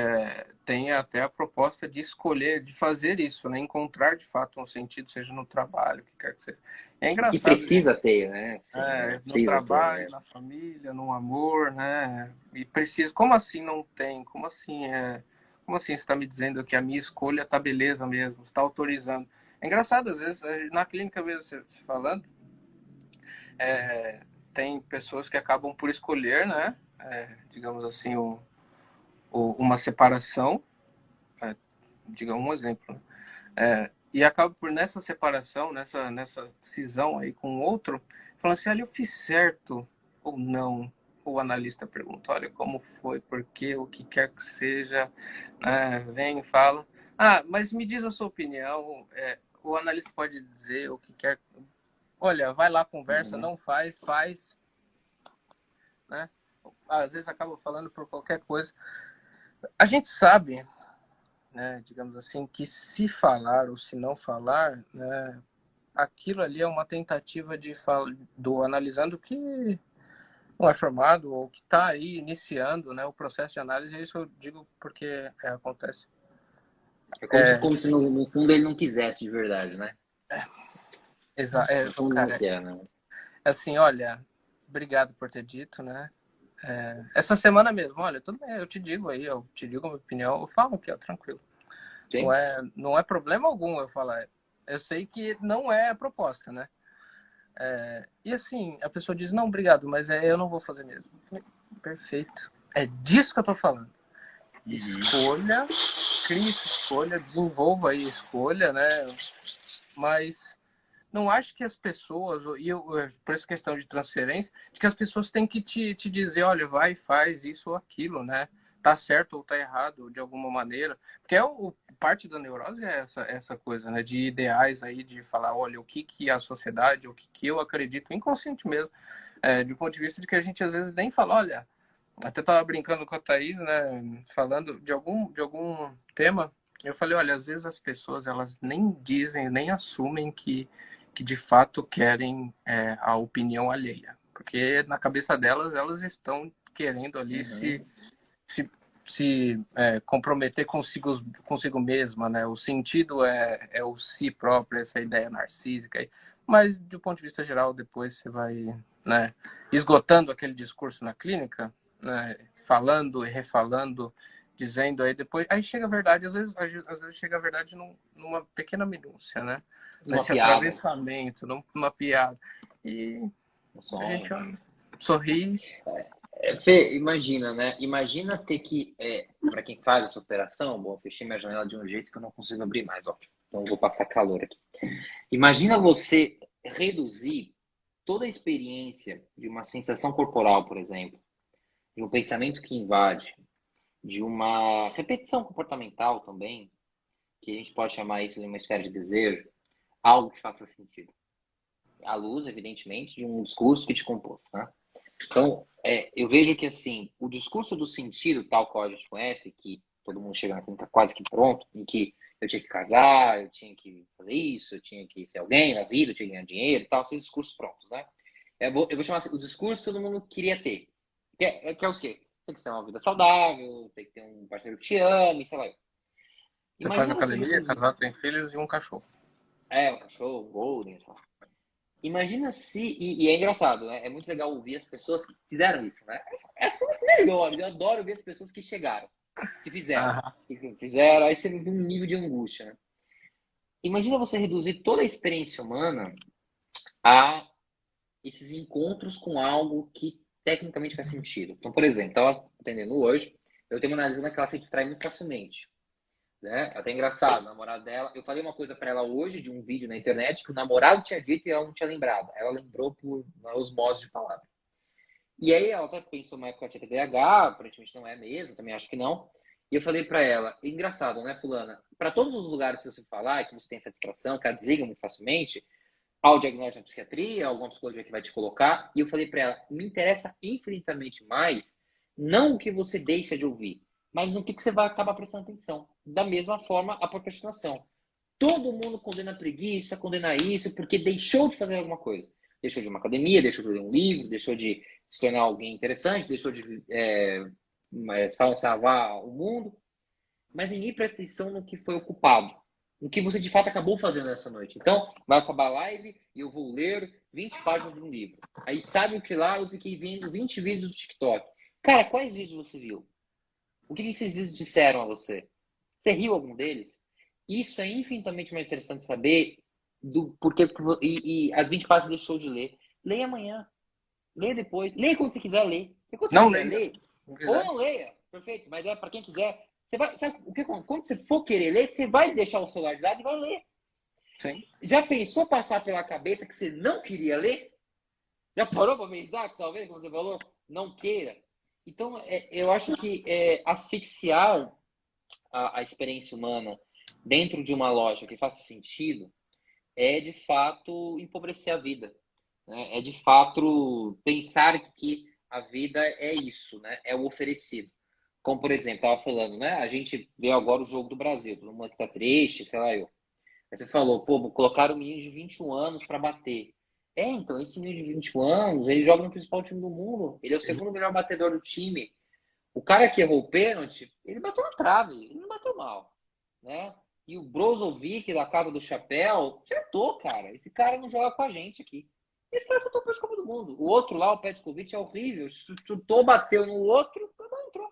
tem até a proposta de escolher, de fazer isso, né? Encontrar de fato um sentido, seja no trabalho, o que quer que seja. É Que engraçado, gente. precisa ter, né? Sim, No precisa ter trabalho, mesmo. na família, no amor, né? E precisa. Como assim não tem? Como assim Como assim você está me dizendo que a minha escolha tá beleza mesmo? Você está autorizando? É engraçado, às vezes, na clínica mesmo, você falando, tem pessoas que acabam por escolher, né? Digamos assim, uma separação, digamos um exemplo, né? E acaba por nessa separação, nessa cisão aí com o outro, falando assim, olha, eu fiz certo ou não? O analista pergunta, olha, como foi, por quê, o que quer que seja, né? Vem e fala, mas me diz a sua opinião, o analista pode dizer o que quer, olha, vai lá, conversa, Uhum. não faz, né? Às vezes acaba falando por qualquer coisa. A gente sabe, né, digamos assim, que se falar ou se não falar, né, aquilo ali é uma tentativa do analisando que não é formado ou que está aí iniciando, né, o processo de análise. Isso eu digo porque acontece. É como se no fundo ele não quisesse de verdade, né? No fundo não Cara, quer, né? assim, olha, obrigado por ter dito, né? Essa semana mesmo, olha, tudo bem, eu te digo aí, eu te digo a minha opinião, eu falo aqui, ó, tranquilo. Sim. Não é problema algum eu falar. Eu sei que não é a proposta, né? E assim, a pessoa diz, não, obrigado, mas eu não vou fazer mesmo. Falei, perfeito. É disso que eu tô falando. Escolha, crie essa escolha, desenvolva aí a escolha, né? Mas não acho que as pessoas, por essa questão de transferência, de que as pessoas têm que te dizer, olha, vai, faz isso ou aquilo, né? Tá certo ou tá errado de alguma maneira. Porque parte da neurose é essa coisa, né? De ideais aí, de falar, olha, o que a sociedade, o que eu acredito, inconsciente mesmo, de um ponto de vista de que a gente às vezes nem fala, olha, até tava brincando com a Thaís, né? Falando de algum tema, eu falei, olha, às vezes as pessoas, elas nem dizem, nem assumem que de fato querem a opinião alheia. Porque na cabeça delas, elas estão querendo ali Uhum. se comprometer consigo mesma, né? O sentido é o si próprio, essa ideia narcísica. Mas, do ponto de vista geral, depois você vai, né, esgotando aquele discurso na clínica, né, falando e refalando, dizendo aí depois... Aí chega a verdade, às vezes chega a verdade numa pequena minúcia, né? Uma Nesse piada, atravessamento, numa piada. E um a sonho. gente sorri. Fê, imagina, né? Imagina ter que, para quem faz essa operação, bom, eu fechei minha janela de um jeito que eu não consigo abrir mais, ótimo. Então eu vou passar calor aqui. Imagina você reduzir toda a experiência de uma sensação corporal, por exemplo, de um pensamento que invade, de uma repetição comportamental também, que a gente pode chamar isso de uma esfera de desejo, algo que faça sentido. À luz, evidentemente, de um discurso que te compôs, né? Então, eu vejo que, assim, o discurso do sentido, tal qual a gente conhece, que todo mundo chega na clínica quase que pronto, em que eu tinha que casar, eu tinha que fazer isso, eu tinha que ser alguém na vida, eu tinha que ganhar dinheiro e tal, esses discursos prontos, né? Eu vou chamar assim, o discurso que todo mundo queria ter. Que é os quê? Tem que ter uma vida saudável, tem que ter um parceiro que te ame, sei lá. Você faz Imagina você academia, reduzir. casado, tem filhos e um cachorro. Um cachorro, um golden, sei lá. Imagina se. E é engraçado, né? É muito legal ouvir as pessoas que fizeram isso, né? Essas são as melhores. Eu adoro ver as pessoas que chegaram. Que fizeram. Aham. Que fizeram, aí você vive um nível de angústia, né? Imagina você reduzir toda a experiência humana a esses encontros com algo que tecnicamente faz sentido. Então, por exemplo, estava atendendo hoje, eu tenho uma analisando que ela se distrai muito facilmente. Né? Até engraçado, o namorado dela. Eu falei uma coisa para ela hoje de um vídeo na internet que o namorado tinha dito e ela não tinha lembrado. Ela lembrou por osmose de palavra. E aí ela até pensou uma época que ela tinha TDAH, aparentemente não é mesmo, também acho que não. E eu falei para ela, engraçado, né, fulana? Para todos os lugares que você falar que você tem essa distração, que ela desliga muito facilmente, ao diagnóstico na psiquiatria, alguma psicologia que vai te colocar. E eu falei para ela, me interessa infinitamente mais não o que você deixa de ouvir, mas no que você vai acabar prestando atenção. Da mesma forma, a procrastinação. Todo mundo condena a preguiça, condena isso, porque deixou de fazer alguma coisa. Deixou de uma academia, deixou de ler um livro, deixou de se tornar alguém interessante, deixou de salvar o mundo, mas ninguém presta atenção no que foi ocupado, no que você de fato acabou fazendo nessa noite. Então, vai acabar a live e eu vou ler 20 páginas de um livro. Aí sabe o que lá? Eu fiquei vendo 20 vídeos do TikTok. Cara, quais vídeos você viu? O que esses vídeos disseram a você? Você riu algum deles? Isso é infinitamente mais interessante saber do porquê. E as 20 páginas deixou de ler. Leia amanhã. Leia depois. Leia quando você quiser ler. E quando você Não quiser leia, ler, não ou quiser. não leia. Perfeito. Mas é para quem quiser. Você vai, sabe o que? Quando você for querer ler, você vai deixar o celular de lado e vai ler. Sim. Já pensou passar pela cabeça que você não queria ler? Já parou para pensar que talvez, como você falou, não queira? Então, eu acho que asfixiar a experiência humana dentro de uma loja que faça sentido é de fato empobrecer a vida, né? É de fato pensar que a vida é isso, né? É o oferecido. Como, por exemplo, estava falando, né? A gente vê agora o jogo do Brasil, todo mundo que tá triste, sei lá eu. Aí você falou, pô, colocaram um menino de 21 anos para bater. Então, esse menino de 21 anos, ele joga no principal time do mundo. Ele é o segundo melhor batedor do time. O cara que errou o pênalti, ele bateu na trave, ele não bateu mal, né? E o Brozovic da Casa do Chapéu, acertou, cara. Esse cara não joga com a gente aqui. Esse cara chutou para Copa do Mundo. O outro lá, o Petkovic, é horrível. Chutou, bateu no outro, não entrou.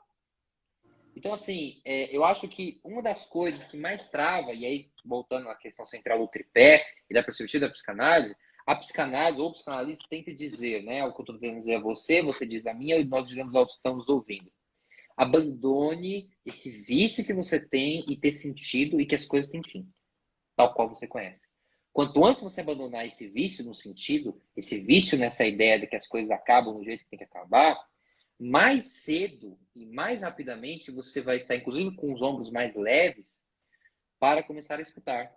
Então, assim, eu acho que uma das coisas que mais trava, e aí voltando à questão central do tripé e da perspectiva da psicanálise, a psicanálise ou o psicanalista tenta dizer, né? O que eu estou tentando dizer a você, você diz a minha, e nós dizemos aos que estamos ouvindo. Abandone esse vício que você tem e ter sentido e que as coisas têm fim, tal qual você conhece. Quanto antes você abandonar esse vício no sentido, esse vício nessa ideia de que as coisas acabam do jeito que tem que acabar, mais cedo e mais rapidamente você vai estar, inclusive com os ombros mais leves, para começar a escutar,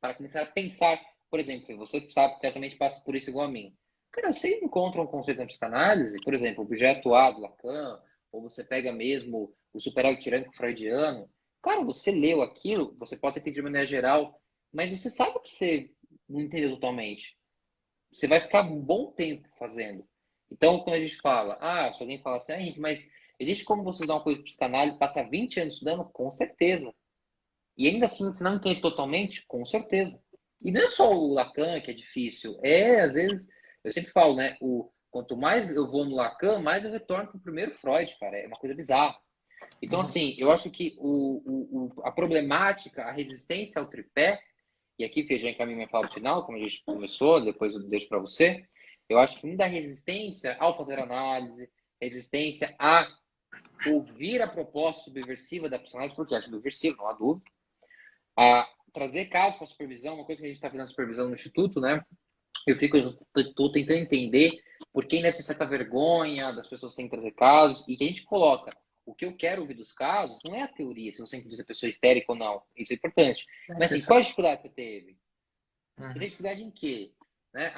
para começar a pensar. Por exemplo, você sabe, certamente passa por isso igual a mim. Cara, você encontra um conceito na psicanálise, por exemplo, o objeto A do Lacan, ou você pega mesmo o superego tirânico freudiano. Cara, você leu aquilo, você pode ter entendido de maneira geral, mas você sabe que você não entendeu totalmente. Você vai ficar um bom tempo fazendo. Então, quando a gente fala, se alguém fala assim, Henrique, mas existe como você estudar uma coisa de psicanálise, passar 20 anos estudando? Com certeza. E ainda assim, você não entende totalmente? Com certeza. E não é só o Lacan que é difícil. Às vezes, eu sempre falo, né? Quanto mais eu vou no Lacan, mais eu retorno para o primeiro Freud, cara. É uma coisa bizarra. Então, assim, eu acho que a problemática, a resistência ao tripé, e aqui já encaminho minha fala final, como a gente começou, depois eu deixo para você. Eu acho que muita resistência ao fazer análise, resistência a ouvir a proposta subversiva da psicanálise, porque é subversiva, não há dúvida, a trazer casos para supervisão, uma coisa que a gente está fazendo supervisão no Instituto, né? Estou tentando entender por que ainda tem certa vergonha das pessoas que têm que trazer casos e que a gente coloca. O que eu quero ouvir dos casos não é a teoria, se você diz a pessoa histérica ou não. Isso é importante. Mas assim, qual dificuldade você teve? Você tem dificuldade em quê? Né?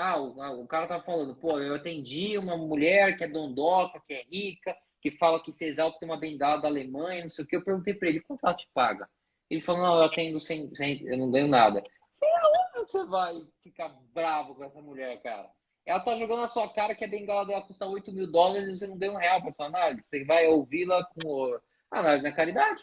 O cara tava falando, pô, eu atendi uma mulher que é dondoca, que é rica, que fala que se exalta tem uma bengala da Alemanha, não sei o que. Eu perguntei para ele, quanto ela te paga? Ele falou, não, eu atendo sem eu não ganho nada. Como você vai ficar bravo com essa mulher, cara? Ela tá jogando na sua cara que a bengala dela custa US$ 8.000 e você não deu R$ 1 para sua análise. Você vai ouvi-la com a análise na caridade.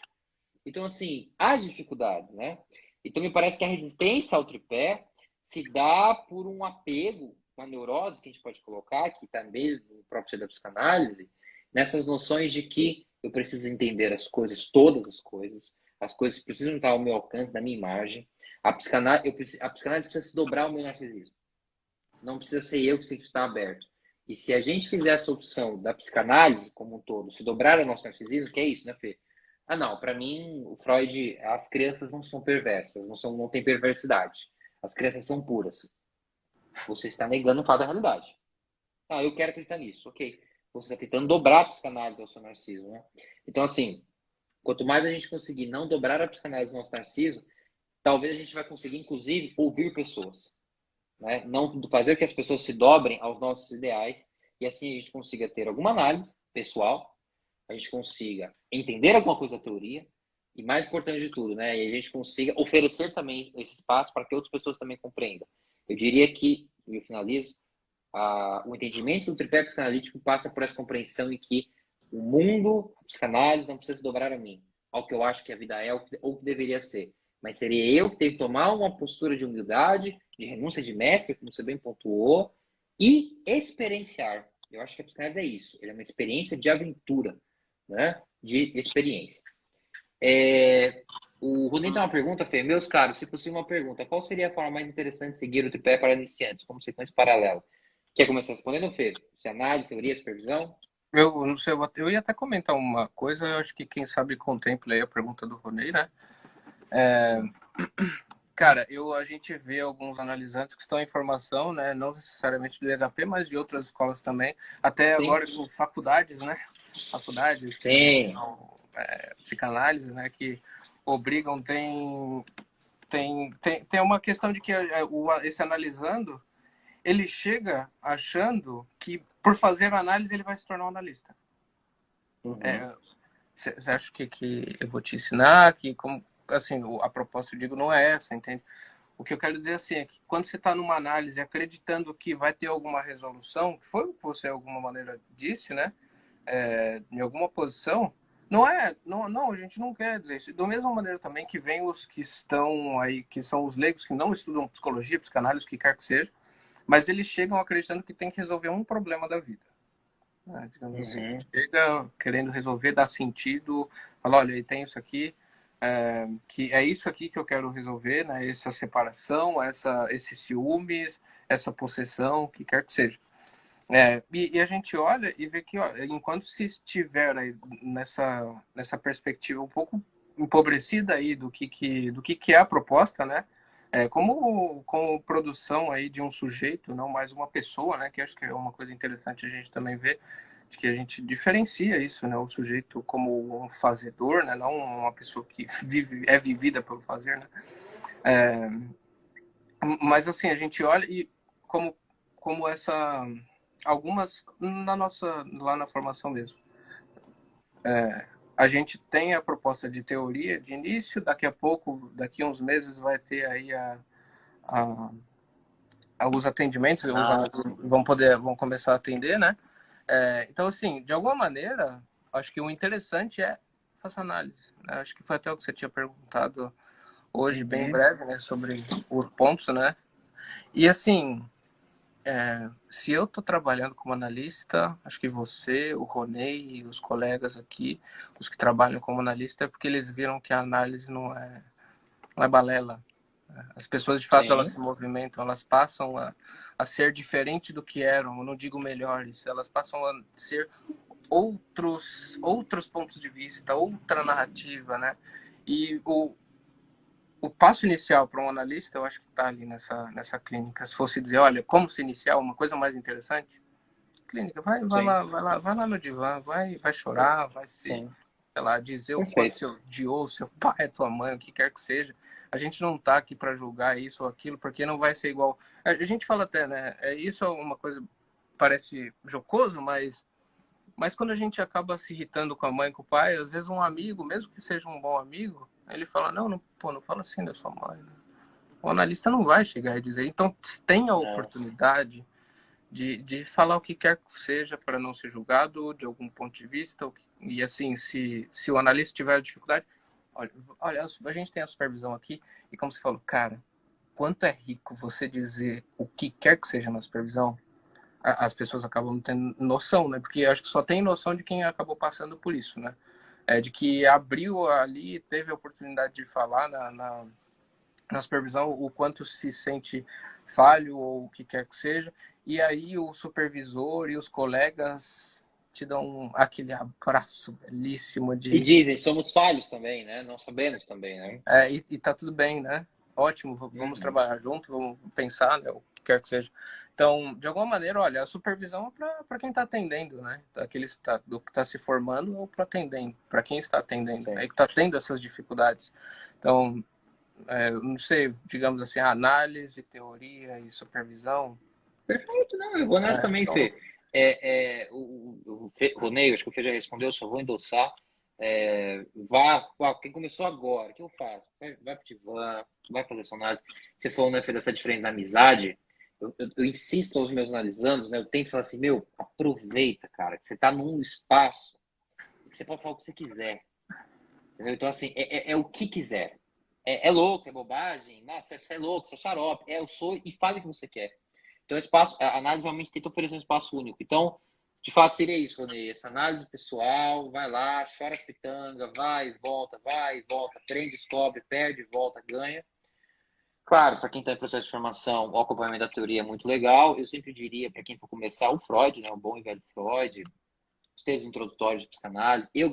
Então, assim, há dificuldades, né? Então, me parece que a resistência ao tripé se dá por um apego, uma neurose que a gente pode colocar, que está mesmo no próprio ser da psicanálise, nessas noções de que eu preciso entender as coisas, todas as coisas precisam estar ao meu alcance, da minha imagem. A psicanálise precisa se dobrar ao meu narcisismo. Não precisa ser eu que tenho que estar aberto. E se a gente fizer essa opção da psicanálise como um todo, se dobrar ao nosso narcisismo, que é isso, né, Fê? Ah, não, para mim, o Freud, as crianças não são perversas, não tem perversidade. As crianças são puras. Você está negando o fato da realidade. Ah, eu quero acreditar nisso, ok. Você está tentando dobrar a psicanálise ao seu narciso, né? Então, assim, quanto mais a gente conseguir não dobrar a psicanálise ao nosso narciso, talvez a gente vai conseguir, inclusive, ouvir pessoas, né? Não fazer que as pessoas se dobrem aos nossos ideais e assim a gente consiga ter alguma análise pessoal, a gente consiga entender alguma coisa da teoria e, mais importante de tudo, né? E a gente consiga oferecer também esse espaço para que outras pessoas também compreendam. Eu diria que, e eu finalizo, o entendimento do tripé psicanalítico passa por essa compreensão em que o mundo, a psicanálise, não precisa se dobrar a mim, ao que eu acho que a vida é ou que deveria ser. Mas seria eu que tenho que tomar uma postura de humildade, de renúncia de mestre, como você bem pontuou, e experienciar. Eu acho que a psicanálise é isso. Ele é uma experiência de aventura, né? De experiência. O Rudin tem uma pergunta, Fê. Meus caros, se possível, uma pergunta. Qual seria a forma mais interessante de seguir o tripé para iniciantes, como sequência paralela? Quer começar respondendo, Fê? Se análise, teoria, supervisão? Eu não sei, eu ia até comentar uma coisa, eu acho que quem sabe contempla aí a pergunta do Ronei, né? Cara, a gente vê alguns analisantes que estão em formação, né? Não necessariamente do IHP, mas de outras escolas também. Até Sim. agora com faculdades, né? Faculdades que Sim. psicanálise, né? Que obrigam, tem uma questão de que esse analisando, ele chega achando que por fazer análise ele vai se tornar um analista. Uhum. Você acha que eu vou te ensinar, que como assim, a proposta, eu digo, não é essa, entende? O que eu quero dizer assim é que quando você está numa análise acreditando que vai ter alguma resolução, que foi o que você de alguma maneira disse, né? Em alguma posição, não, a gente não quer dizer isso. Da mesma maneira também que vem os que estão aí, que são os leigos que não estudam psicologia, psicanálise, o que quer que seja, mas eles chegam acreditando que tem que resolver um problema da vida. Digamos assim, chega querendo resolver, dar sentido, fala, olha, tem isso aqui, que é isso aqui que eu quero resolver, né? Essa separação, esses ciúmes, essa possessão, o que quer que seja. E a gente olha e vê que, ó, enquanto se estiver aí nessa perspectiva um pouco empobrecida aí do que é a proposta, né? Como produção aí de um sujeito, não mais uma pessoa, né? Que acho que é uma coisa interessante a gente também ver, de que a gente diferencia isso, né? O sujeito como um fazedor, né? Não uma pessoa que é vivida pelo fazer, né? Mas assim, a gente olha e como algumas lá na formação mesmo. A gente tem a proposta de teoria de início, daqui a pouco, daqui a uns meses, vai ter aí os atendimentos, vão começar a atender, né? Então, assim, de alguma maneira, acho que o interessante é fazer análise. Né? Acho que foi até o que você tinha perguntado hoje, bem breve, né? Sobre os pontos, né? E, assim, se eu estou trabalhando como analista, acho que você, o Ronei e os colegas aqui, os que trabalham como analista, é porque eles viram que a análise não é balela. As pessoas, de fato, elas se movimentam, elas passam a ser diferente do que eram, eu não digo melhores, elas passam a ser outros pontos de vista, outra narrativa, né? E o passo inicial para um analista, eu acho que está ali nessa clínica. Se fosse dizer, olha, como se iniciar, uma coisa mais interessante, clínica, vai lá no divã, vai chorar, vai sei lá, dizer o quanto você odiou seu pai, tua mãe, o que quer que seja. A gente não tá aqui para julgar isso ou aquilo, porque não vai ser igual. A gente fala até, né? Isso é uma coisa parece jocoso, mas quando a gente acaba se irritando com a mãe, com o pai, às vezes um amigo, mesmo que seja um bom amigo, ele fala, não fala assim da sua mãe. Né? O analista não vai chegar e dizer. Então, tem a oportunidade de falar o que quer que seja para não ser julgado de algum ponto de vista. E assim, se o analista tiver dificuldade, olha, a gente tem a supervisão aqui, e como você falou, cara, quanto é rico você dizer o que quer que seja na supervisão, as pessoas acabam não tendo noção, né? Porque acho que só tem noção de quem acabou passando por isso, né? de que abriu ali, teve a oportunidade de falar na supervisão o quanto se sente falho ou o que quer que seja, e aí o supervisor e os colegas te dão aquele abraço belíssimo E dizem, somos falhos também, né? Não sabemos também, né? e tá tudo bem, né? Ótimo, vamos trabalhar junto, vamos pensar, né, o que quer que seja. Então, de alguma maneira, olha, a supervisão é para quem está atendendo, né? Do que está se formando ou para atendendo, para quem está atendendo, que está tendo essas dificuldades. Então, não sei, digamos assim, análise, teoria e supervisão. Perfeito, não, eu vou nessa também, então... Fê. O Ronei, acho que o Fê já respondeu, só vou endossar. Quem começou agora, o que eu faço? Vai pro divã, vai fazer essa análise. Você falou, né, Fê, dessa diferença na amizade. Eu insisto aos meus analisandos, né? Eu tento falar assim, aproveita, cara, que você tá num espaço que você pode falar o que você quiser. Entendeu? Então, assim, é o que quiser. É louco, é bobagem, nossa, você é louco, você é xarope. Eu sou e fale o que você quer. Então, a análise realmente tenta oferecer um espaço único. Então, de fato, seria isso, Rony. Essa análise pessoal, vai lá, chora pitanga, vai e volta, aprende, descobre, perde, volta, ganha. Claro, para quem está em processo de formação, o acompanhamento da teoria é muito legal. Eu sempre diria, para quem for começar, o Freud, né, o bom e velho Freud, os textos introdutórios de psicanálise. Eu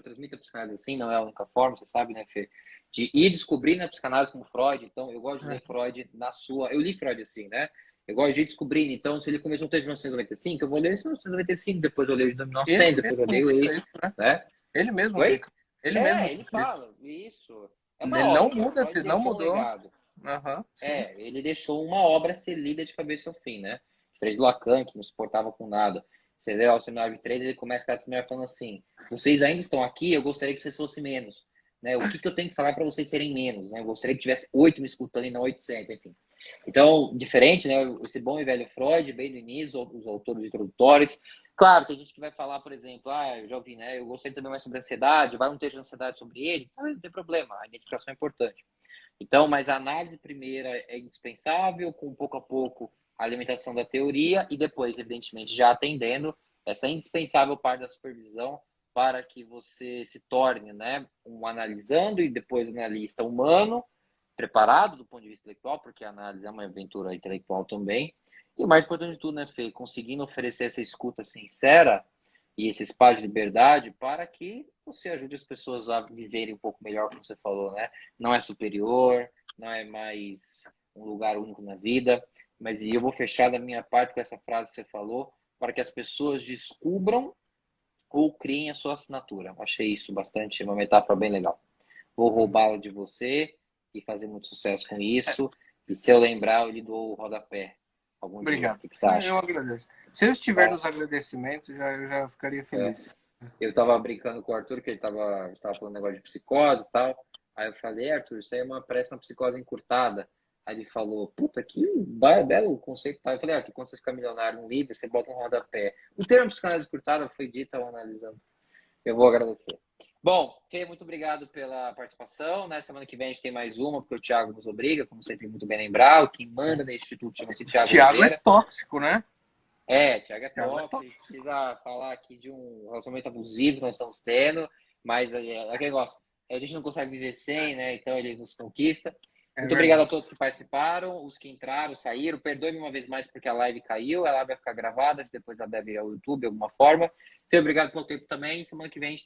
transmito a psicanálise assim, não é a única forma, você sabe, né, Fê? De ir descobrindo a psicanálise com Freud. Então, eu gosto de ler Freud na sua... Eu li Freud assim, né? Eu gosto de ir descobrindo. Então, se ele começou o texto de 1995, eu vou ler esse 1995, depois eu leio de 1900, depois eu leio esse, né? Ele mesmo Oi? indica. Ele fala isso. É uma ele obra, não muda, Freud não deixou mudou. um legado. Uhum, ele deixou uma obra a ser lida de cabeça ao fim, né? Diferente do Lacan, que não se portava com nada. Você vê o seminário de 3, ele começa cada seminário falando assim: vocês ainda estão aqui, eu gostaria que vocês fossem menos. Né? O que eu tenho que falar para vocês serem menos? Né? Eu gostaria que tivesse 8 me escutando e não 800, enfim. Então, diferente, né? Esse bom e velho Freud, bem do início, os autores introdutores. Claro, tem gente que vai falar, por exemplo, eu já ouvi, né? Eu gostaria também mais sobre ansiedade, vai um texto de ansiedade sobre ele, não tem problema, a identificação é importante. Então, mas a análise primeira é indispensável, com pouco a pouco a alimentação da teoria e depois, evidentemente, já atendendo essa indispensável parte da supervisão para que você se torne, né, um analisando e depois analista humano, preparado do ponto de vista intelectual, porque a análise é uma aventura intelectual também. E o mais importante de tudo, né, Fê, conseguindo oferecer essa escuta sincera e esse espaço de liberdade para que você ajude as pessoas a viverem um pouco melhor, como você falou, né? Não é superior, não é mais um lugar único na vida, mas eu vou fechar da minha parte com essa frase que você falou, para que as pessoas descubram ou criem a sua assinatura. Achei isso bastante, uma metáfora bem legal. Vou roubá-la de você e fazer muito sucesso com isso. E se eu lembrar, eu lhe dou o rodapé algum Obrigado. dia. O que você acha? Eu agradeço. Se eu estiver nos agradecimentos, eu já ficaria feliz. Eu tava brincando com o Arthur, que ele tava falando negócio de psicose e tal. Aí eu falei, Arthur, isso aí parece uma psicose encurtada. Aí ele falou, puta, que belo conceito. Eu falei, Arthur, quando você ficar milionário num livro, você bota um rodapé. O termo psicanálise encurtada foi dito ao analisando. Eu vou agradecer. Bom, Fê, muito obrigado pela participação. Na semana que vem a gente tem mais uma, porque o Thiago nos obriga, como sempre muito bem lembrar. O que manda nesse instituto chama-se Thiago Oliveira. É tóxico, né? Thiago é tóxico. A gente precisa falar aqui de um relacionamento abusivo que nós estamos tendo, mas aquele negócio, a gente não consegue viver sem, né? Então ele nos conquista. Muito obrigado a todos que participaram, os que entraram, saíram. Perdoe-me uma vez mais porque a live caiu, ela vai ficar gravada, depois ela deve ir ao YouTube de alguma forma. Então, obrigado pelo tempo também. Semana que vem a gente está